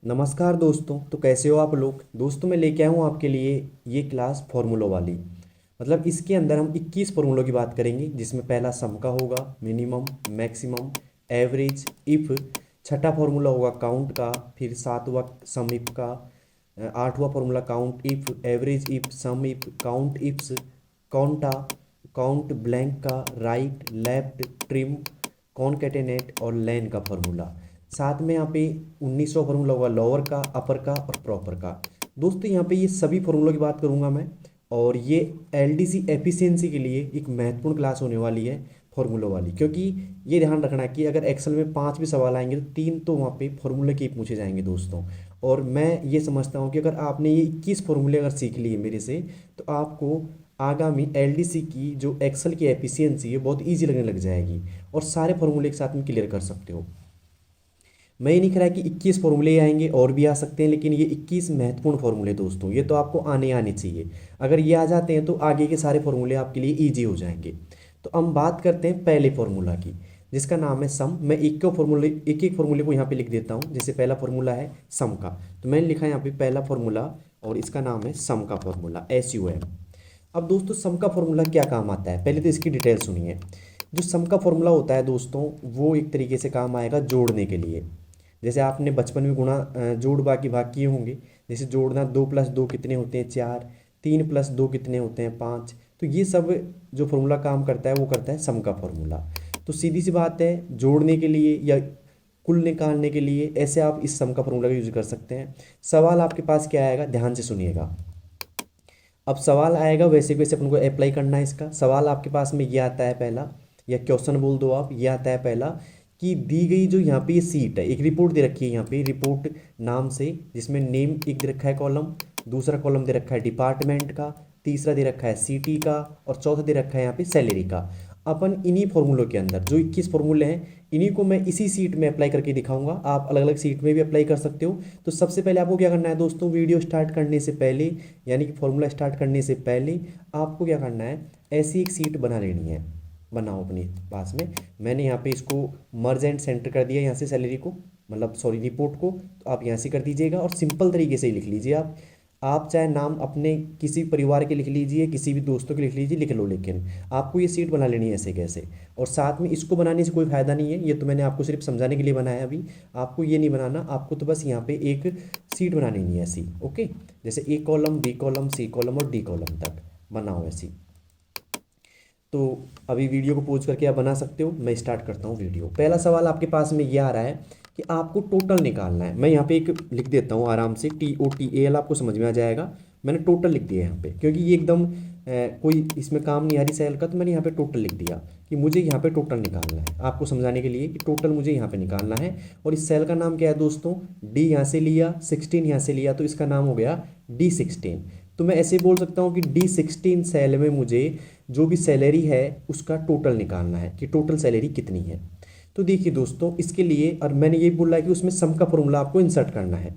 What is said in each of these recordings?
नमस्कार दोस्तों। तो कैसे हो आप लोग। दोस्तों मैं लेके आया हूँ आपके लिए ये क्लास फॉर्मूलों वाली। मतलब इसके अंदर हम 21 फॉर्मूलों की बात करेंगे, जिसमें पहला सम का होगा, मिनिमम, मैक्सिमम, एवरेज, इफ। छठा फॉर्मूला होगा काउंट का। फिर सातवां सम इफ का। आठवां formula count if, average if, sum if, count ifs, counta, count blank का, राइट, लेफ्ट, ट्रिम, कॉनकेटेनेट और लैन का फॉर्मूला। साथ में यहाँ पे 19वां फॉर्मूला होगा लोअर का, अपर का और प्रॉपर का। दोस्तों यहाँ पे ये सभी फॉर्मूलों की बात करूँगा मैं। और ये एलडीसी एफिशिएंसी के लिए एक महत्वपूर्ण क्लास होने वाली है फॉर्मूलों वाली, क्योंकि ये ध्यान रखना कि अगर एक्सेल में 5 भी सवाल आएंगे तो 3 तो वहाँ पे फॉर्मूले के ही पूछे जाएंगे दोस्तों। और मैं ये समझता हूँ कि अगर आपने ये 21 फॉर्मूले अगर सीख लिए मेरे से, तो आपको आगामी एलडीसी की जो एक्सेल की एफिशिएंसी है बहुत ईजी लगने लग जाएगी और सारे फॉर्मूले एक साथ में क्लियर कर सकते हो। मैं ये नहीं कह रहा कि 21 फॉर्मूले ही आएंगे, और भी आ सकते हैं, लेकिन ये 21 महत्वपूर्ण फॉर्मूले दोस्तों, ये तो आपको आने आने चाहिए। अगर ये आ जाते हैं तो आगे के सारे फॉर्मूले आपके लिए ईजी हो जाएंगे। तो हम बात करते हैं पहले फॉर्मूला की, जिसका नाम है सम। मैं एक एक फॉर्मूले को यहाँ पे लिख देता हूँ। जैसे पहला फॉर्मूला है सम का, तो मैंने लिखा है यहाँ पे पहला फॉर्मूला, और इसका नाम है सम का फॉर्मूला, SUM। अब दोस्तों सम का फॉर्मूला क्या काम आता है, पहले तो इसकी डिटेल सुनिए। जो सम का फॉर्मूला होता है दोस्तों, वो एक तरीके से काम आएगा जोड़ने के लिए। जैसे आपने बचपन में गुणा जोड़ बाकी भाग किए होंगे। जैसे जोड़ना, 2 + 2 कितने होते हैं, 4। 3 + 2 कितने होते हैं, 5। तो ये सब जो फॉर्मूला काम करता है वो करता है सम का फॉर्मूला। तो सीधी सी बात है, जोड़ने के लिए या कुल निकालने के लिए ऐसे आप इस सम का फॉर्मूला का यूज कर सकते हैं। सवाल आपके पास क्या आएगा, ध्यान से सुनिएगा। अब सवाल आएगा वैसे वैसे अपन को अप्लाई करना है इसका। सवाल आपके पास में ये आता है पहला, या क्वेश्चन बोल दो आप, ये आता है पहला कि दी गई जो यहाँ पे ये सीट है, एक रिपोर्ट दे रखी है यहाँ पे, रिपोर्ट नाम से, जिसमें नेम एक दे रखा है कॉलम, दूसरा कॉलम दे रखा है डिपार्टमेंट का, तीसरा दे रखा है सिटी का, और चौथा दे रखा है यहाँ पे सैलरी का। अपन इन्हीं फॉर्मूलों के अंदर जो 21 फॉर्मूले हैं, इन्हीं को मैं इसी सीट में अप्लाई करके दिखाऊंगा। आप अलग अलग सीट में भी अप्लाई कर सकते हो। तो सबसे पहले आपको क्या करना है दोस्तों, वीडियो स्टार्ट करने से पहले, यानी कि फॉर्मूला स्टार्ट करने से पहले आपको क्या करना है, ऐसी एक सीट बना लेनी है। बनाओ अपने पास में। मैंने यहाँ पे इसको मर्ज एंड सेंटर कर दिया, यहाँ से सैलरी को, मतलब सॉरी रिपोर्ट को, तो आप यहाँ से कर दीजिएगा और सिंपल तरीके से ही लिख लीजिए आप चाहे नाम अपने किसी परिवार के लिख लीजिए, किसी भी दोस्तों के लिख लीजिए, लिख लो, लेकिन आपको ये सीट बना लेनी है ऐसे कैसे। और साथ में इसको बनाने से कोई फ़ायदा नहीं है, ये तो मैंने आपको सिर्फ समझाने के लिए बनाया है। अभी आपको ये नहीं बनाना, आपको तो बस यहाँ पे एक सीट बनानी नहीं है ऐसी। ओके, जैसे A column, B column, C column और D कॉलम तक बनाओ ऐसी। तो अभी वीडियो को पॉज करके आप बना सकते हो। मैं स्टार्ट करता हूँ वीडियो। पहला सवाल आपके पास में ये आ रहा है कि आपको टोटल निकालना है। मैं यहाँ पे एक लिख देता हूँ आराम से, TOTAL, आपको समझ में आ जाएगा। मैंने टोटल लिख दिया है यहाँ पे, क्योंकि ये एकदम कोई इसमें काम नहीं आ रही सेल का, तो मैंने यहाँ पे टोटल लिख दिया कि मुझे यहाँ पे टोटल निकालना है, आपको समझाने के लिए कि टोटल मुझे यहाँ पे निकालना है। और इस सेल का नाम क्या है दोस्तों, D यहाँ से लिया, 16 यहाँ से लिया, तो इसका नाम हो गया D16। तो मैं ऐसे बोल सकता हूँ कि D16 सेल में मुझे जो भी सैलरी है उसका टोटल निकालना है कि टोटल सैलरी कितनी है। तो देखिए दोस्तों, इसके लिए, और मैंने ये बोला है कि उसमें सम का फॉर्मूला आपको इंसर्ट करना है।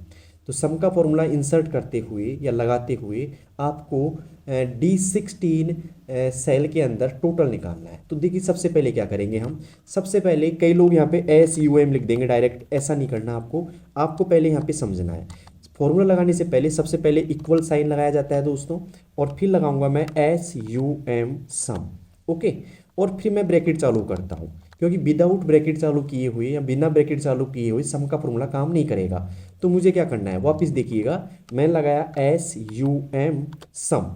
तो सम का फॉर्मूला इंसर्ट करते हुए या लगाते हुए आपको D16 सेल के अंदर टोटल निकालना है। तो देखिए सबसे पहले क्या करेंगे हम, सबसे पहले कई लोग यहाँ पे SUM लिख देंगे डायरेक्ट, ऐसा नहीं करना आपको। आपको पहले यहाँ पे समझना है, फॉर्मूला लगाने से पहले सबसे पहले इक्वल साइन लगाया जाता है दोस्तों, और फिर लगाऊंगा मैं SUM सम। ओके, और फिर मैं ब्रैकेट चालू करता हूँ, क्योंकि विदाउट ब्रैकेट चालू किए हुए या बिना ब्रैकेट चालू किए हुए सम का फॉर्मूला काम नहीं करेगा। तो मुझे क्या करना है, वापस देखिएगा, मैंने लगाया SUM सम।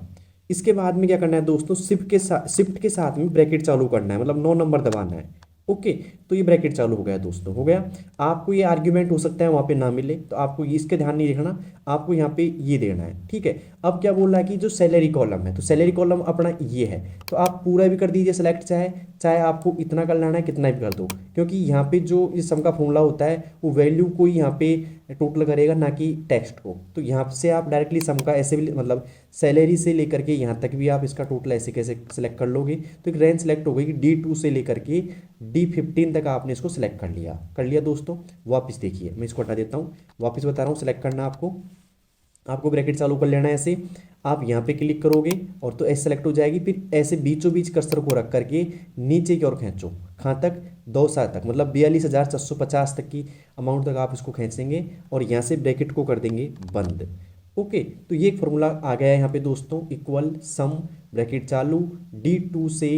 इसके बाद में क्या करना है दोस्तों, शिफ्ट के साथ में ब्रैकेट चालू करना है, मतलब 9 नंबर दबाना है। ओके, तो ये ब्रैकेट चालू हो गया दोस्तों, हो गया। आपको ये आर्ग्यूमेंट हो सकता है वहाँ पे ना मिले, तो आपको इसके ध्यान नहीं रखना, आपको यहाँ पे ये देना है, ठीक है। अब क्या बोल रहा है कि जो सैलरी कॉलम है, तो सैलरी कॉलम अपना ये है, तो आप पूरा भी कर दीजिए सेलेक्ट, चाहे चाहे आपको इतना कर लेना है, कितना भी कर दो, क्योंकि यहाँ पे जो इस सम का फॉर्मूला होता है वो वैल्यू को ही यहाँ पे टोटल करेगा, ना कि टेक्स्ट को। तो यहाँ से आप डायरेक्टली सम का ऐसे भी, मतलब सैलरी से लेकर के यहाँ तक भी आप इसका टोटल ऐसे कैसे सेलेक्ट कर लोगे। तो एक रेंज सेलेक्ट हो गई कि D2 से लेकर के D15 तक आपने इसको सिलेक्ट कर लिया दोस्तों। वापस देखिए, मैं इसको हटा देता हूँ, वापस बता रहा हूँ, सिलेक्ट करना आपको ब्रैकेट चालू कर लेना है ऐसे। आप यहाँ पे क्लिक करोगे और तो ऐसे सेलेक्ट हो जाएगी, फिर ऐसे बीचों बीच कर्सर को रख करके नीचे की ओर खींचो, कहाँ तक, 200 तक, मतलब 42,450 तक की अमाउंट तक आप इसको खींचेंगे और यहाँ से ब्रैकेट को कर देंगे बंद। ओके, तो ये एक फॉर्मूला आ गया है यहाँ पे दोस्तों, इक्वल सम ब्रैकेट चालू D2 से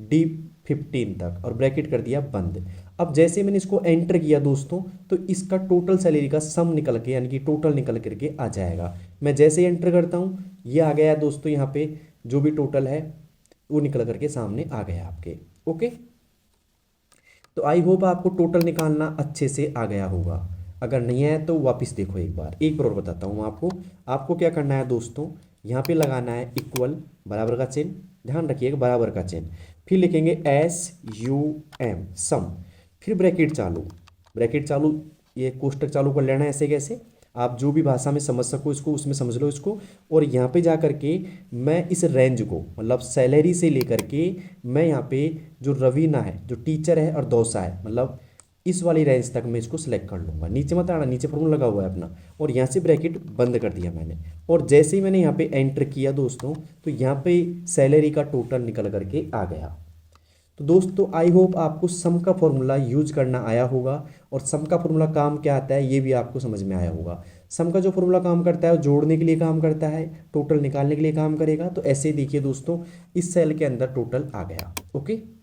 D15 तक और ब्रैकेट कर दिया बंद। अब जैसे मैंने इसको एंटर किया दोस्तों, तो इसका टोटल सैलरी का सम निकल के यानी कि टोटल निकल करके आ जाएगा। मैं जैसे ही एंटर करता हूँ, ये आ गया दोस्तों, यहाँ पे जो भी टोटल है वो निकल करके सामने आ गया आपके। ओके, तो आई होप आपको टोटल निकालना अच्छे से आ गया होगा। अगर नहीं आया तो वापस देखो एक बार और बताता हूँ आपको। आपको क्या करना है दोस्तों, यहाँ पे लगाना है इक्वल बराबर का चिन्ह, ध्यान रखिएगा बराबर का चिन्ह, फिर लिखेंगे SUM सम, फिर ब्रैकेट चालू, ये कोष्टक चालू कर लेना है ऐसे कैसे, आप जो भी भाषा में समझ सको इसको उसमें समझ लो इसको। और यहाँ पे जा करके मैं इस रेंज को, मतलब सैलरी से लेकर के मैं यहाँ पे जो रवीना है जो टीचर है और दौसा है, मतलब इस वाली रेंज तक मैं इसको सिलेक्ट कर लूँगा। नीचे मत आना, नीचे फॉर्मूला लगा हुआ है अपना, और यहाँ से ब्रैकेट बंद कर दिया मैंने। और जैसे ही मैंने यहाँ पे एंटर किया दोस्तों, तो यहाँ पे सैलरी का टोटल निकल करके आ गया। तो दोस्तों आई होप आपको सम का फॉर्मूला यूज करना आया होगा, और सम का फॉर्मूला काम क्या आता है ये भी आपको समझ में आया होगा। सम का जो फॉर्मूला काम करता है वो जोड़ने के लिए काम करता है, टोटल निकालने के लिए काम करेगा। तो ऐसे देखिए दोस्तों, इस सेल के अंदर टोटल आ गया। ओके,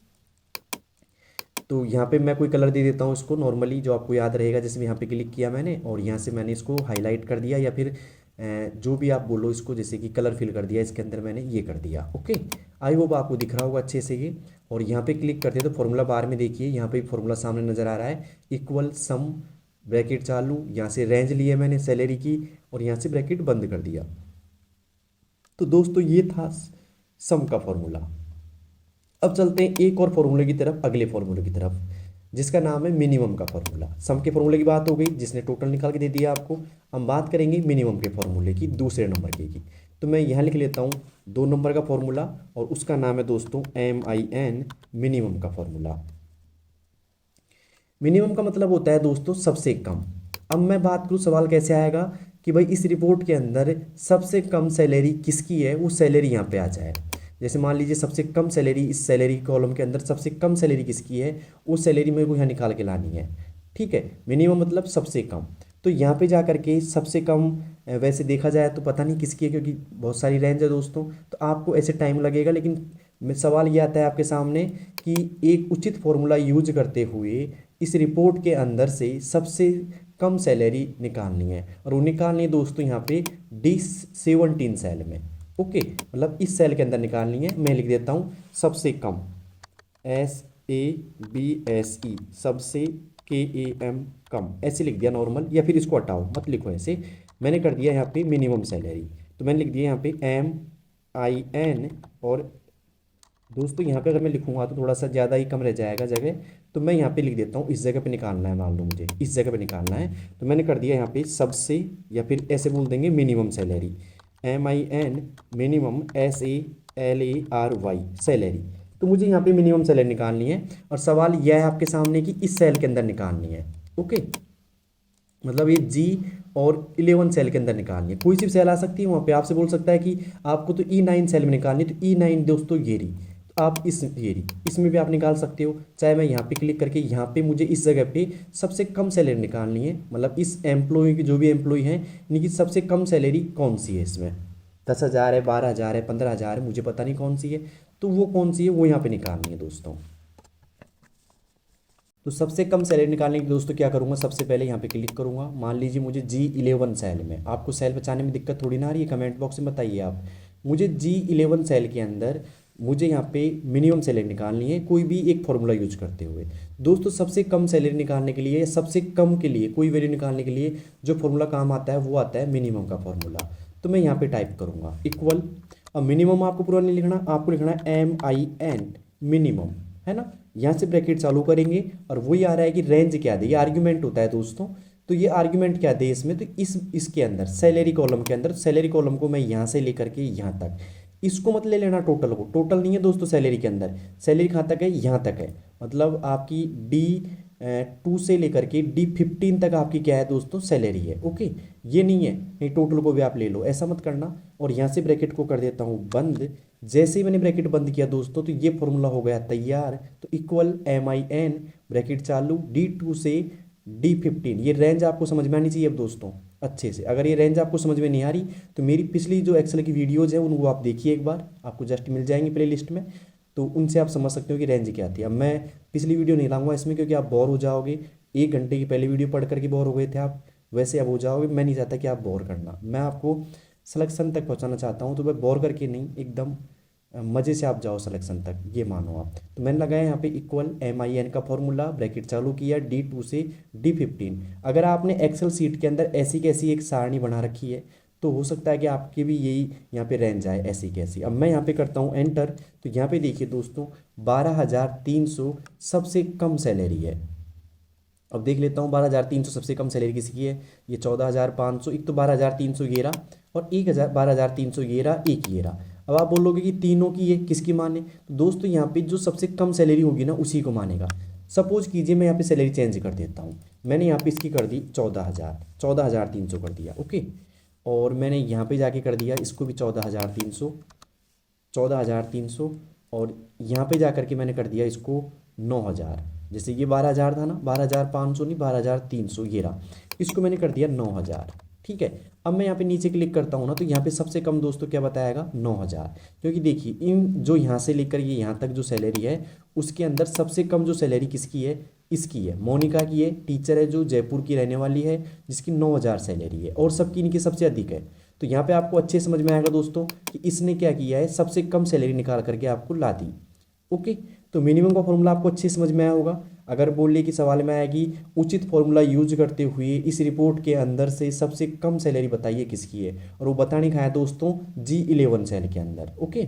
तो यहाँ पे मैं कोई कलर दे देता हूँ इसको नॉर्मली, जो आपको याद रहेगा। जैसे यहाँ पे क्लिक किया मैंने और यहाँ से मैंने इसको हाईलाइट कर दिया, या फिर जो भी आप बोलो इसको, जैसे कि कलर फिल कर दिया इसके अंदर मैंने ये कर दिया। ओके, आई होप आपको दिख रहा होगा अच्छे से ये। और यहाँ पे क्लिक करते हैं तो फॉर्मूला बार में देखिए यहाँ पे फॉर्मूला सामने नज़र आ रहा है, इक्वल सम ब्रैकेट चालू, यहाँ से रेंज लिए मैंने सैलरी की और यहाँ से ब्रैकेट बंद कर दिया। तो दोस्तों ये था सम का फॉर्मूला। अब चलते हैं एक और फॉर्मूले की तरफ, अगले फॉर्मूले की तरफ, जिसका नाम है मिनिमम का फॉर्मूला। सम के फॉर्मूले की बात हो गई जिसने टोटल निकाल के दे दिया आपको। हम बात करेंगे मिनिमम के फॉर्मूले की, दूसरे नंबर की। तो मैं यहाँ लिख लेता हूँ 2 नंबर का फॉर्मूला, और उसका नाम है दोस्तों MIN, मिनिमम का फॉर्मूला। मिनिमम का मतलब होता है दोस्तों सबसे कम। अब मैं बात करूँ सवाल कैसे आएगा कि भाई इस रिपोर्ट के अंदर सबसे कम सैलरी किसकी है, वो सैलरी यहाँ पे आ जाए। जैसे मान लीजिए सबसे कम सैलरी, इस सैलरी कॉलम के अंदर सबसे कम सैलरी किसकी है, वो सैलरी मेरे को यहाँ निकाल के लानी है। ठीक है, मिनिमम मतलब सबसे कम। तो यहाँ पे जा करके सबसे कम वैसे देखा जाए तो पता नहीं किसकी है, क्योंकि बहुत सारी रेंज है दोस्तों, तो आपको ऐसे टाइम लगेगा। लेकिन सवाल ये आता है आपके सामने कि एक उचित फॉर्मूला यूज करते हुए इस रिपोर्ट के अंदर से सबसे कम सैलरी निकालनी है, और वो निकालनी है दोस्तों यहाँ पे D17 सेल में। ओके, मतलब इस सेल के अंदर निकालनी है। मैं लिख देता हूँ सबसे कम, SABSE, सबसे KAM कम, ऐसे लिख दिया नॉर्मल, या फिर इसको हटाओ मत लिखो ऐसे। मैंने कर दिया यहाँ पे मिनिमम सैलरी, तो मैंने लिख दिया यहाँ पे MIN। और दोस्तों यहाँ पे अगर मैं लिखूंगा तो थोड़ा सा ज़्यादा ही कम रह जाएगा जगह, तो मैं यहाँ पे लिख देता हूँ, इस जगह पे निकालना है, मान लो मुझे इस जगह पे निकालना है, तो मैंने कर दिया यहाँ पे सबसे, या फिर ऐसे बोल देंगे minimum salary, MIN minimum SALARY salary. तो मुझे यहाँ पे मिनिमम सैलरी निकालनी है, और सवाल यह है आपके सामने कि इस सेल के अंदर निकालनी है। ओके, मतलब ये G और 11 सेल के अंदर निकालनी है। कोई सी सेल आ सकती है, वहाँ पे आपसे बोल सकता है कि आपको तो E9 सेल में निकालनी है, तो E9 दोस्तों ये रही, तो आप ये रही, इसमें भी आप निकाल सकते हो। चाहे मैं यहाँ पे क्लिक करके यहाँ पे मुझे इस जगह पे सबसे कम सैलरी निकालनी है, मतलब इस एम्प्लॉय की जो भी एम्प्लॉय हैं इनकी सबसे कम सैलरी कौन सी है, इसमें 10,000 है, 12,000 है, 15,000 है, मुझे पता नहीं कौन सी है, तो वो कौन सी है वो यहाँ पे निकालनी है दोस्तों। तो सबसे कम सैलरी निकालने के दोस्तों क्या करूँगा, सबसे पहले यहाँ पे क्लिक करूँगा। मान लीजिए मुझे G11 सेल में, आपको सेल बचाने में दिक्कत थोड़ी ना आ रही है, कमेंट बॉक्स में बताइए आप। मुझे G11 सेल के अंदर मुझे यहाँ पे मिनिमम सैलरी निकालनी है, कोई भी एक फॉर्मूला यूज करते हुए। दोस्तों सबसे कम सैलरी निकालने के लिए या सबसे कम के लिए कोई वैल्यू निकालने के लिए जो फॉर्मूला काम आता है वो आता है मिनिमम का फॉर्मूला। तो मैं यहाँ पे टाइप करूँगा इक्वल, अब मिनिमम आपको पूरा नहीं लिखना, आपको लिखना है MIN मिनिमम, है ना। यहाँ से ब्रैकेट चालू करेंगे, और वही आ रहा है कि रेंज क्या दे, ये आर्ग्यूमेंट होता है दोस्तों। तो ये आर्ग्यूमेंट क्या दे इसमें, तो इसके अंदर सैलरी कॉलम के अंदर, सैलरी कॉलम को मैं यहाँ से लेकर के यहाँ तक, इसको मत ले लेना टोटल को, टोटल नहीं है दोस्तों सैलरी के अंदर, सैलरी कहाँ तक है, यहाँ तक है। मतलब आपकी टू से लेकर के D15 तक आपकी क्या है दोस्तों, सैलरी है। ओके, ये नहीं है नहीं टोटल को भी आप ले लो, ऐसा मत करना। और यहाँ से ब्रैकेट को कर देता हूँ बंद। जैसे ही मैंने ब्रैकेट बंद किया दोस्तों, तो ये फॉर्मूला हो गया तैयार। तो इक्वल MIN ब्रैकेट चालू D2 से D15। ये रेंज आपको समझ में आनी चाहिए अब दोस्तों अच्छे से। अगर ये रेंज आपको समझ में नहीं आ रही तो मेरी पिछली जो एक्सेल की वीडियोज़ हैं उनको आप देखिए एक बार, आपको जस्ट मिल जाएंगी प्ले लिस्ट में, तो उनसे आप समझ सकते हो कि रेंज क्या थी। अब मैं पिछली वीडियो नहीं लाऊंगा इसमें, क्योंकि आप बोर हो जाओगे। 1 घंटे की पहली वीडियो पढ़ करके बोर हो गए थे आप, वैसे अब हो जाओगे। मैं नहीं चाहता कि आप बोर करना, मैं आपको सिलेक्शन तक पहुंचाना चाहता हूं, तो मैं बोर करके नहीं, एकदम मज़े से आप जाओ सिलेक्शन तक, ये मानो आप। तो मैंने लगाया यहाँ पे इक्वल MIN का फॉर्मूला, ब्रैकेट चालू किया D2 से D15। अगर आपने एक्सेल सीट के अंदर ऐसी कैसी एक सारणी बना रखी है तो हो सकता है कि आपकी भी यही यहाँ पे रेंज आए ऐसी कैसी। अब मैं यहाँ पे करता हूँ एंटर, तो यहाँ पे देखिए दोस्तों 12,300 सबसे कम सैलरी है। अब देख लेता हूँ 12,300 सबसे कम सैलरी किसकी है। ये 14,500, एक तो 12,300 ये रहा, और 12,300 ये रहा, एक ये रहा। अब आप बोलोगे कि तीनों की है किसकी माने, तो दोस्तों यहाँ पे जो सबसे कम सैलरी होगी ना उसी को मानेगा। सपोज कीजिए मैं यहाँ पे सैलरी चेंज कर देता हूँ, मैंने यहाँ पे इसकी कर दी 14,300 कर दिया। ओके, और मैंने यहाँ पे जाके कर दिया इसको भी 14,300, और यहाँ पे जा करके मैंने कर दिया इसको 9,000। जैसे ये 12,000 था ना, 12,500 नहीं 12,300 ये रहा, इसको मैंने कर दिया 9,000। ठीक है, अब मैं यहाँ पे नीचे क्लिक करता हूँ ना, तो यहाँ पे सबसे कम दोस्तों क्या बताएगा, 9,000। क्योंकि देखिए इन जो यहाँ से लेकर ये यहाँ तक जो सैलरी है उसके अंदर सबसे कम जो सैलरी किसकी है, इसकी है, मोनिका की है। टीचर है जो जयपुर की रहने वाली है, जिसकी 9,000 सैलरी है, और सबकी इनकी सबसे अधिक है। तो यहाँ पे आपको अच्छे समझ में आएगा दोस्तों कि इसने क्या किया है, सबसे कम सैलरी निकाल करके आपको ला दी। ओके, तो मिनिमम का फॉर्मूला आपको अच्छे समझ में आया होगा। अगर बोलिए कि सवाल में आएगी उचित फॉर्मूला यूज करते हुए इस रिपोर्ट के अंदर से सबसे कम सैलरी बताइए किसकी है, और वो बताने का है दोस्तों G11 सेल के अंदर। ओके,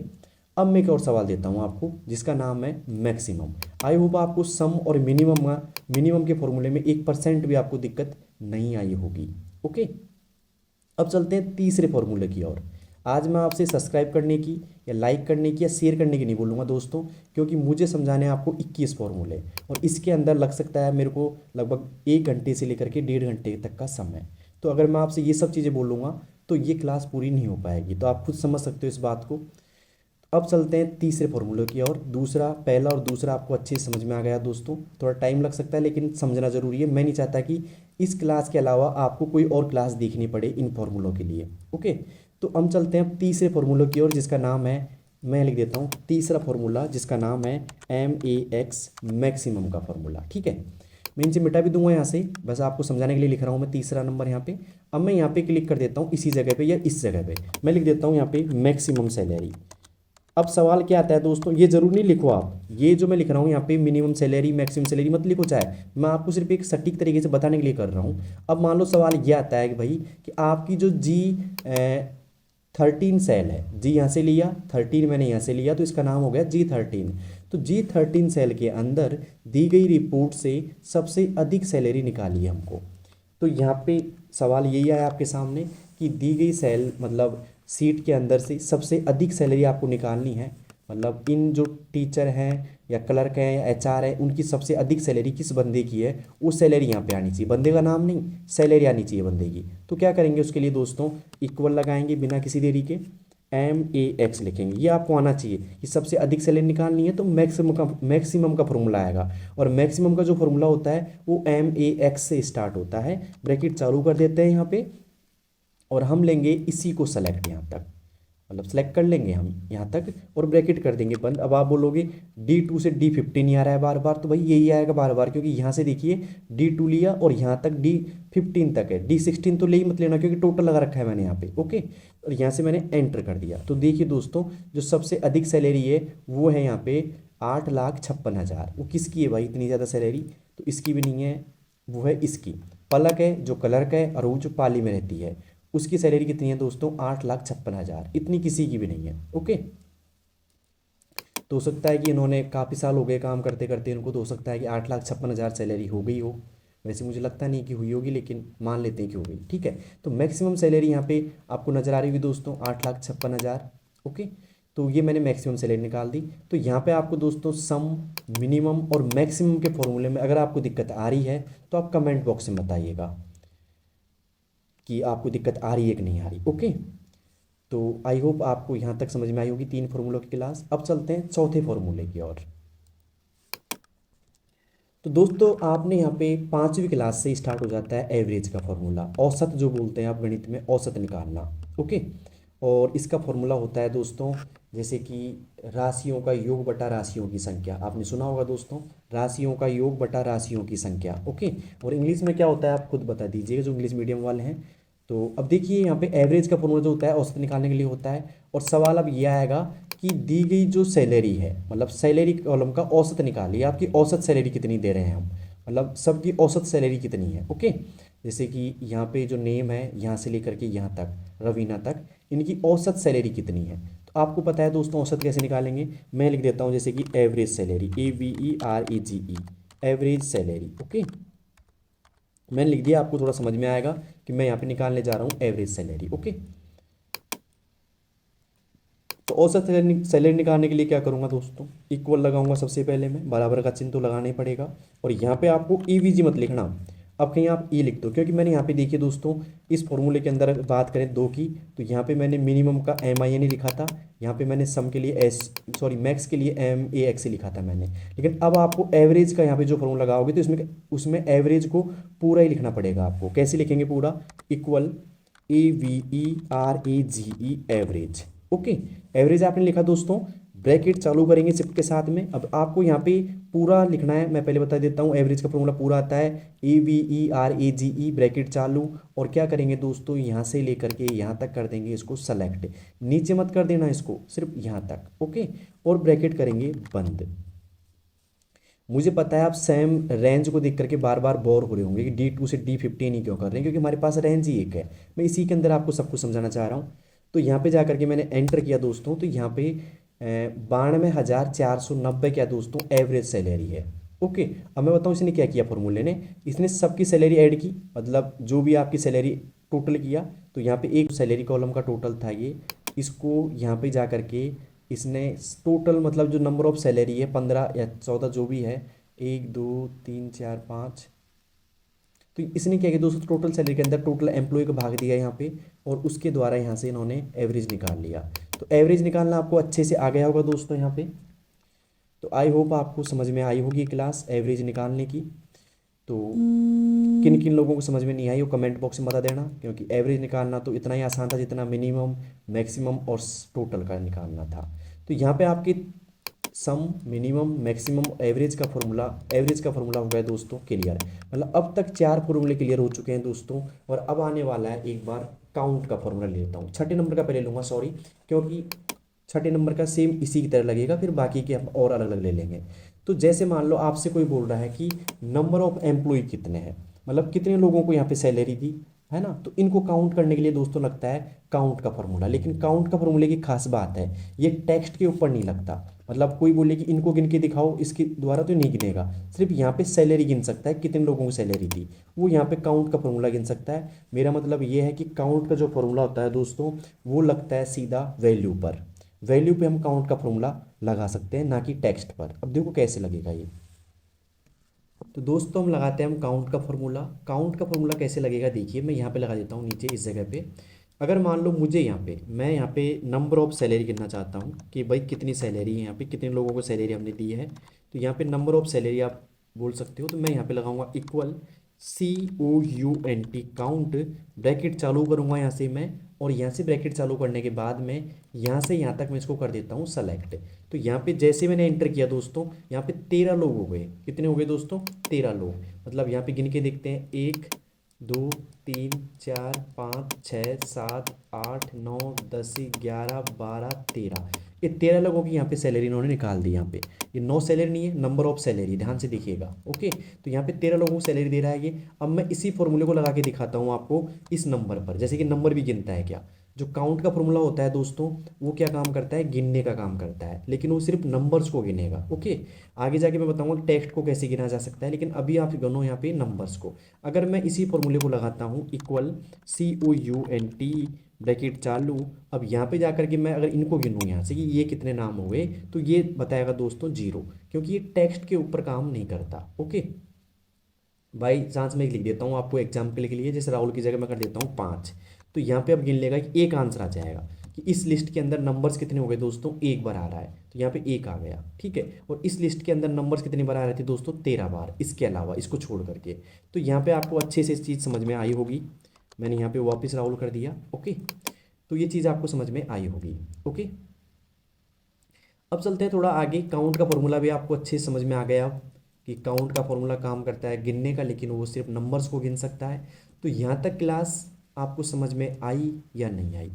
अब मैं एक और सवाल देता हूँ आपको जिसका नाम है मैक्सिमम। आई होप आपको सम और मिनिमम के फॉर्मूले में 1% भी आपको दिक्कत नहीं आई होगी। ओके, अब चलते हैं तीसरे फॉर्मूले की ओर। आज मैं आपसे सब्सक्राइब करने की या लाइक करने की या शेयर करने की नहीं बोलूँगा दोस्तों, क्योंकि मुझे समझाने हैं आपको 21 फॉर्मूले, और इसके अंदर लग सकता है मेरे को लगभग 1 घंटे से लेकर के 1.5 घंटे तक का समय। तो अगर मैं आपसे ये सब चीज़ें बोलूँगा तो ये क्लास पूरी नहीं हो पाएगी, तो आप खुद समझ सकते हो इस बात को। अब चलते हैं तीसरे फॉर्मूले की ओर। पहला और दूसरा आपको अच्छे से समझ में आ गया दोस्तों, थोड़ा टाइम लग सकता है लेकिन समझना ज़रूरी है। मैं नहीं चाहता कि इस क्लास के अलावा आपको कोई और क्लास देखनी पड़े इन फॉर्मूलों के लिए। ओके, तो हम चलते हैं अब तीसरे फॉर्मूले की ओर जिसका नाम है, मैं लिख देता हूँ तीसरा फॉर्मूला जिसका नाम है MAX मैक्सिमम का फॉर्मूला। ठीक है, मैं इनसे मिटा भी दूंगा यहाँ से, बस आपको समझाने के लिए लिख रहा हूँ मैं तीसरा नंबर यहाँ पे। अब मैं यहाँ पे क्लिक कर देता हूँ इसी जगह पे या इस जगह पे, मैं लिख देता हूँ यहाँ पे मैक्सिमम सैलरी। अब सवाल क्या आता है दोस्तों, ये जरूर नहीं लिखो आप, ये जो मैं लिख रहा हूँ यहाँ पे मिनिमम सैलरी मैक्सिमम सैलरी मत लिखो, चाहे मैं आपको सिर्फ एक सटीक तरीके से बताने के लिए कर रहा हूँ। अब मान लो सवाल ये आता है कि भाई कि आपकी जो G13 सेल है, जी यहाँ से लिया 13 मैंने यहाँ से लिया, तो इसका नाम हो गया G13। तो G13 सेल के अंदर दी गई रिपोर्ट से सबसे अधिक सैलरी निकाली है हमको। तो यहाँ पे सवाल यही आया आपके सामने कि दी गई सेल मतलब सीट के अंदर से सबसे अधिक सैलरी आपको निकालनी है। मतलब इन जो टीचर हैं या क्लर्क हैं या HR है, उनकी सबसे अधिक सैलरी किस बंदे की है, वो सैलरी यहाँ पे आनी चाहिए, बंदे का नाम नहीं, सैलरी आनी चाहिए बंदे की। तो क्या करेंगे उसके लिए दोस्तों, इक्वल लगाएंगे बिना किसी देरी के, MAX लिखेंगे, ये आपको आना चाहिए कि सबसे अधिक सैलरी निकालनी है तो मैक्सिमम का फॉर्मूला आएगा। और मैक्सिमम का जो फॉर्मूला होता है वो MAX से स्टार्ट होता है। ब्रैकेट चालू कर देते हैं यहाँ पे, और हम लेंगे इसी को सेलेक्ट यहाँ तक, मतलब सेलेक्ट कर लेंगे हम यहाँ तक और ब्रैकेट कर देंगे बंद। अब आप बोलोगे D2 से D15 आ रहा है बार बार, तो भाई यही आएगा बार बार, क्योंकि यहाँ से देखिए D2 लिया और यहाँ तक D15 तक है, D16 तो ले ही मत लेना क्योंकि टोटल लगा रखा है मैंने यहाँ पे। ओके, और यहाँ से मैंने एंटर कर दिया। तो देखिए दोस्तों जो सबसे अधिक सैलरी है वो है यहाँ पे 8,56,000। वो किसकी है भाई इतनी ज़्यादा सैलरी, तो इसकी भी नहीं है, वो है इसकी, पलक है जो क्लर्क है और वो जो पाली में रहती है, उसकी सैलरी कितनी है दोस्तों 8,56,000। इतनी किसी की भी नहीं है। ओके, तो हो सकता है कि इन्होंने काफ़ी साल हो गए काम करते करते इनको, तो हो सकता है कि 8,56,000 सैलरी हो गई हो। वैसे मुझे लगता नहीं कि हुई होगी, लेकिन मान लेते हैं कि हो गई। ठीक है, तो मैक्सिमम सैलरी यहाँ पे आपको नजर आ रही होगी दोस्तों 8,56,000। ओके, तो ये मैंने मैक्सिमम सैलरी निकाल दी। तो यहाँ पे आपको दोस्तों सम, मिनिमम और मैक्सिमम के फॉर्मूले में अगर आपको दिक्कत आ रही है तो आप कमेंट बॉक्स में बताइएगा कि आपको दिक्कत आ रही है कि नहीं आ रही। ओके, तो आई होप आपको यहाँ तक समझ में आई होगी 3 फॉर्मूलों की क्लास। अब चलते हैं चौथे फॉर्मूले की ओर। तो दोस्तों आपने यहाँ पे 5वीं क्लास से स्टार्ट हो जाता है एवरेज का फॉर्मूला, औसत जो बोलते हैं आप गणित में, औसत निकालना। ओके, और इसका फॉर्मूला होता है दोस्तों जैसे कि राशियों का योग बटा राशियों की संख्या। आपने सुना होगा दोस्तों, राशियों का योग बटा राशियों की संख्या। ओके, और इंग्लिश में क्या होता है आप खुद बता दीजिएगा जो इंग्लिश मीडियम वाले हैं। तो अब देखिए यहाँ पे एवरेज का फॉर्मूला जो होता है औसत निकालने के लिए होता है, और सवाल अब यह आएगा कि दी गई जो सैलरी है, मतलब सैलरी कॉलम का औसत निकालिए, आपकी औसत सैलरी कितनी दे रहे हैं हम, मतलब सबकी औसत सैलरी कितनी है। ओके, जैसे कि यहाँ पे जो नेम है यहाँ से लेकर के यहाँ तक, रवीना तक, इनकी औसत सैलरी कितनी है। तो आपको पता है दोस्तों औसत कैसे निकालेंगे, मैं लिख देता हूँ जैसे कि average salary, AVERAGE, average salary. Okay, मैंने लिख दिया, आपको थोड़ा समझ में आएगा कि मैं यहाँ पे निकालने जा रहा हूँ एवरेज सैलरी। ओके, तो औसत सैलरी निकालने के लिए क्या करूँगा दोस्तों, इक्वल लगाऊंगा सबसे पहले, मैं बराबर का चिन्ह तो लगाना ही पड़ेगा। और यहाँ पे आपको EVG मत लिखना, अब कहीं आप ई लिख दो, क्योंकि मैंने यहाँ पे देखिए दोस्तों इस फॉर्मूले के अंदर बात करें 2 की, तो यहाँ पे मैंने मिनिमम का MIN लिखा था, यहाँ पे मैंने सम के लिए मैक्स के लिए MAX लिखा था मैंने। लेकिन अब आपको एवरेज का यहाँ पे जो फॉर्मूला लगाओगे तो उसमें एवरेज को पूरा ही लिखना पड़ेगा आपको। कैसे लिखेंगे पूरा, equal AVERAGE average. Okay, average आपने लिखा दोस्तों, ब्रैकेट चालू करेंगे शिफ्ट के साथ में। अब आपको यहाँ पे पूरा लिखना है, मैं पहले बता देता हूँ एवरेज का फॉर्मूला पूरा आता है AVERAGE ब्रैकेट चालू, और क्या करेंगे दोस्तों यहाँ से लेकर के यहाँ तक कर देंगे इसको सेलेक्ट, नीचे मत कर देना इसको, सिर्फ यहाँ तक। ओके, और ब्रैकेट करेंगे बंद। मुझे पता है आप सेम रेंज को देख करके बार बार बोर हो रहे होंगे कि D2 से D15 ही क्यों कर रहे हैं, क्योंकि हमारे पास रेंज ही एक है। मैं इसी के अंदर आपको सब कुछ समझाना चाह रहा हूँ। तो यहाँ पे जा करके मैंने एंटर किया दोस्तों, तो यहाँ पे 92,490 क्या दोस्तों एवरेज सैलरी है। ओके, अब मैं बताऊँ इसने क्या किया फॉर्मूले ने, इसने सबकी सैलरी ऐड की, मतलब जो भी आपकी सैलरी टोटल किया, तो यहाँ पे एक सैलरी कॉलम का टोटल था ये, इसको यहाँ पे जा करके इसने टोटल मतलब जो नंबर ऑफ सैलरी है 15 या 14 जो भी है, 1 2 3 4 5, तो इसने क्या किया दोस्तों टोटल सैलरी के अंदर टोटल एम्प्लॉय को भाग दिया यहाँ पे, और उसके द्वारा यहाँ से इन्होंने एवरेज निकाल लिया। तो एवरेज निकालना आपको अच्छे से आ गया होगा दोस्तों यहाँ पे। तो आई होप आपको समझ में आई होगी क्लास एवरेज निकालने की। तो किन किन लोगों को समझ में नहीं आई वो कमेंट बॉक्स में बता देना, क्योंकि एवरेज निकालना तो इतना ही आसान था जितना मिनिमम, मैक्सिमम और टोटल का निकालना था। तो यहाँ पे आपकी सम, मिनिमम, मैक्सिमम, एवरेज का फॉर्मूला हो गया दोस्तों क्लियर। मतलब अब तक 4 फॉर्मूले क्लियर हो चुके हैं दोस्तों, और अब आने वाला है एक बार काउंट का फॉर्मूला ले लेता हूँ। 6ठे नंबर का पहले लूँगा, सॉरी, क्योंकि 6ठे नंबर का सेम इसी की तरह लगेगा, फिर बाकी के हम और अलग अलग ले लेंगे। तो जैसे मान लो आपसे कोई बोल रहा है कि नंबर ऑफ एम्प्लॉय कितने हैं, मतलब कितने लोगों को यहाँ पे सैलरी दी है ना, तो इनको काउंट करने के लिए दोस्तों लगता है काउंट का फॉर्मूला। लेकिन काउंट का फॉर्मूले की खास बात है, ये टेक्स्ट के ऊपर नहीं लगता। मतलब कोई बोले कि इनको गिन के दिखाओ, इसके द्वारा तो नहीं गिनेगा, सिर्फ यहाँ पे सैलरी गिन सकता है, कितने लोगों को सैलरी दी, वो यहाँ पे काउंट का फॉर्मूला गिन सकता है। मेरा मतलब ये है कि काउंट का जो फॉर्मूला होता है दोस्तों वो लगता है सीधा वैल्यू पर, वैल्यू पे हम काउंट का फॉर्मूला लगा सकते हैं, ना कि टेक्स्ट पर। अब देखो कैसे लगेगा ये। तो दोस्तों हम लगाते हैं काउंट का फॉर्मूला। काउंट का फॉर्मूला कैसे लगेगा देखिए, मैं यहाँ पे लगा देता हूँ नीचे इस जगह पे। अगर मान लो मुझे मैं यहाँ पे नंबर ऑफ सैलरी गिनना चाहता हूँ कि भाई कितनी सैलरी है, यहाँ पे कितने लोगों को सैलरी हमने दी है, तो यहाँ पे नंबर ऑफ सैलरी आप बोल सकते हो। तो मैं यहाँ पे लगाऊंगा इक्वल COUNT काउंट, ब्रैकेट चालू करूँगा यहाँ से मैं, और यहाँ से ब्रैकेट चालू करने के बाद में यहाँ से यहाँ तक मैं इसको कर देता हूँ सेलेक्ट। तो यहाँ पे जैसे मैंने एंटर किया दोस्तों, यहाँ पे 13 लोग हो गए। कितने हो गए दोस्तों, 13 लोग। मतलब यहाँ पे गिन के देखते हैं, 1 2 3 4 5 6 7 8 9 10 11 12 13, ये 13 लोगों की यहाँ पे सैलरी इन्होंने निकाल दी। यहाँ पे ये 9 सैलरी नहीं है, नंबर ऑफ सैलरी, ध्यान से देखिएगा। ओके, तो यहाँ पे 13 लोगों को सैलरी दे रहा है ये। अब मैं इसी फॉर्मूले को लगा के दिखाता हूँ आपको इस नंबर पर, जैसे कि नंबर भी गिनता है क्या, जो काउंट का फॉर्मूला होता है दोस्तों, वो क्या काम करता है, गिनने का काम करता है, लेकिन वो सिर्फ नंबर्स को गिनेगा। ओके, आगे जाके मैं बताऊंगा टेक्स्ट को कैसे गिना जा सकता है, लेकिन अभी आप गिनो यहाँ पे नंबर्स को। अगर मैं इसी फॉर्मूले को लगाता हूँ इक्वल COUNT ब्रैकेट चालू, अब यहाँ पे जाकर के मैं अगर इनको गिनूँ यहाँ से कि ये कितने नाम हो गए, तो ये बताएगा दोस्तों 0, क्योंकि ये टेक्स्ट के ऊपर काम नहीं करता। ओके, बाई चांस मैं लिख देता हूँ आपको एग्जाम्पल के लिए, जैसे राहुल की जगह मैं कर देता हूँ 5, तो यहाँ पे अब गिन लेगा कि एक आंसर आ जाएगा कि इस लिस्ट के अंदर नंबर्स कितने हो गए दोस्तों, एक बार आ रहा है, तो यहाँ पे एक आ गया। ठीक है, और इस लिस्ट के अंदर नंबर्स कितनी बार आ रहे थे दोस्तों, 13 बार, इसके अलावा इसको छोड़ करके। तो यहाँ पे आपको अच्छे से इस चीज़ समझ में आई होगी। मैंने यहाँ पे वापस राहुल कर दिया। ओके, तो ये चीज़ आपको समझ में आई होगी। ओके, अब चलते हैं थोड़ा आगे। काउंट का फॉर्मूला भी आपको अच्छे से समझ में आ गया अब कि काउंट का फॉर्मूला काम करता है गिनने का, लेकिन वो सिर्फ नंबर्स को गिन सकता है। तो यहाँ तक क्लास आपको समझ में आई या नहीं आई?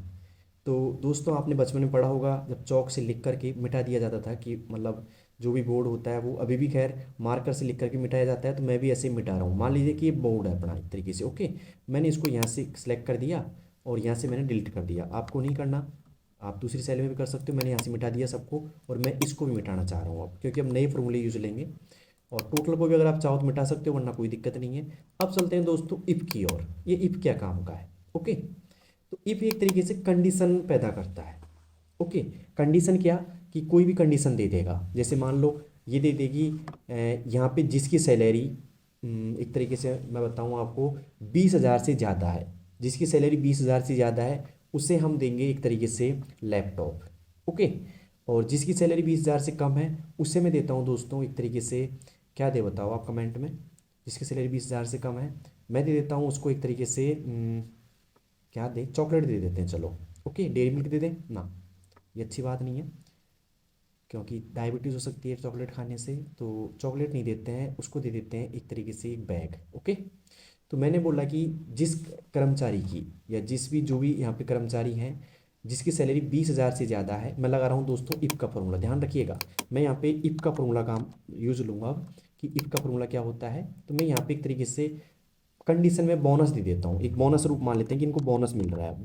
तो दोस्तों आपने बचपन में पढ़ा होगा, जब चौक से लिख करके मिटा दिया जाता था, कि मतलब जो भी बोर्ड होता है वो अभी भी खैर मार्कर से लिख करके मिटाया जाता है, तो मैं भी ऐसे ही मिटा रहा हूँ। मान लीजिए कि ये बोर्ड है अपना एक तरीके से। ओके, मैंने इसको यहाँ से सिलेक्ट कर दिया और यहाँ से मैंने डिलीट कर दिया। आपको नहीं करना, आप दूसरी सेल में भी कर सकते हो। मैंने यहाँ से मिटा दिया सबको, और मैं इसको भी मिटाना चाह रहा हूँ अब, क्योंकि अब नए फॉर्मूले यूज लेंगे। और टोटल को भी अगर आप चाहो तो मिटा सकते हो, वरना कोई दिक्कत नहीं है। अब चलते हैं दोस्तों इफ़ की ओर। ये इफ़ क्या काम का है? ओके, तो इफ़ एक तरीके से कंडीशन पैदा करता है। ओके, कंडीशन क्या, कि कोई भी कंडीशन दे देगा। जैसे मान लो ये दे देगी यहाँ पे जिसकी सैलरी एक तरीके से मैं बताऊँ आपको 20,000 से ज़्यादा है, जिसकी सैलरी 20,000 से ज़्यादा है उसे हम देंगे एक तरीके से लैपटॉप। ओके, और जिसकी सैलरी 20,000 से कम है उसे मैं देता हूँ दोस्तों एक तरीके से, क्या दे बताओ आप कमेंट में। जिसकी सैलरी 20,000 से कम है मैं दे देता हूँ उसको एक तरीके से क्या दे, चॉकलेट दे देते हैं चलो। ओके, डेयरी मिल्क दे दें ना, ये अच्छी बात नहीं है, क्योंकि डायबिटीज़ हो सकती है चॉकलेट खाने से, तो चॉकलेट नहीं देते हैं उसको, दे देते हैं एक तरीके से एक बैग। ओके, तो मैंने बोला कि जिस कर्मचारी की, या जिस भी जो भी यहाँ पे कर्मचारी हैं जिसकी सैलरी 20,000 से ज़्यादा है, मैं लगा रहा हूँ दोस्तों इफ़ का फॉर्मूला, ध्यान रखिएगा। मैं यहाँ पे इफ़ का फॉर्मूला काम यूज़ लूँगा अब, कि इफ़ का फॉर्मूला क्या होता है। तो मैं यहाँ पे एक तरीके से कंडीशन में बोनस दे देता हूँ, एक बोनस रूप मान लेते हैं कि इनको बोनस मिल रहा है,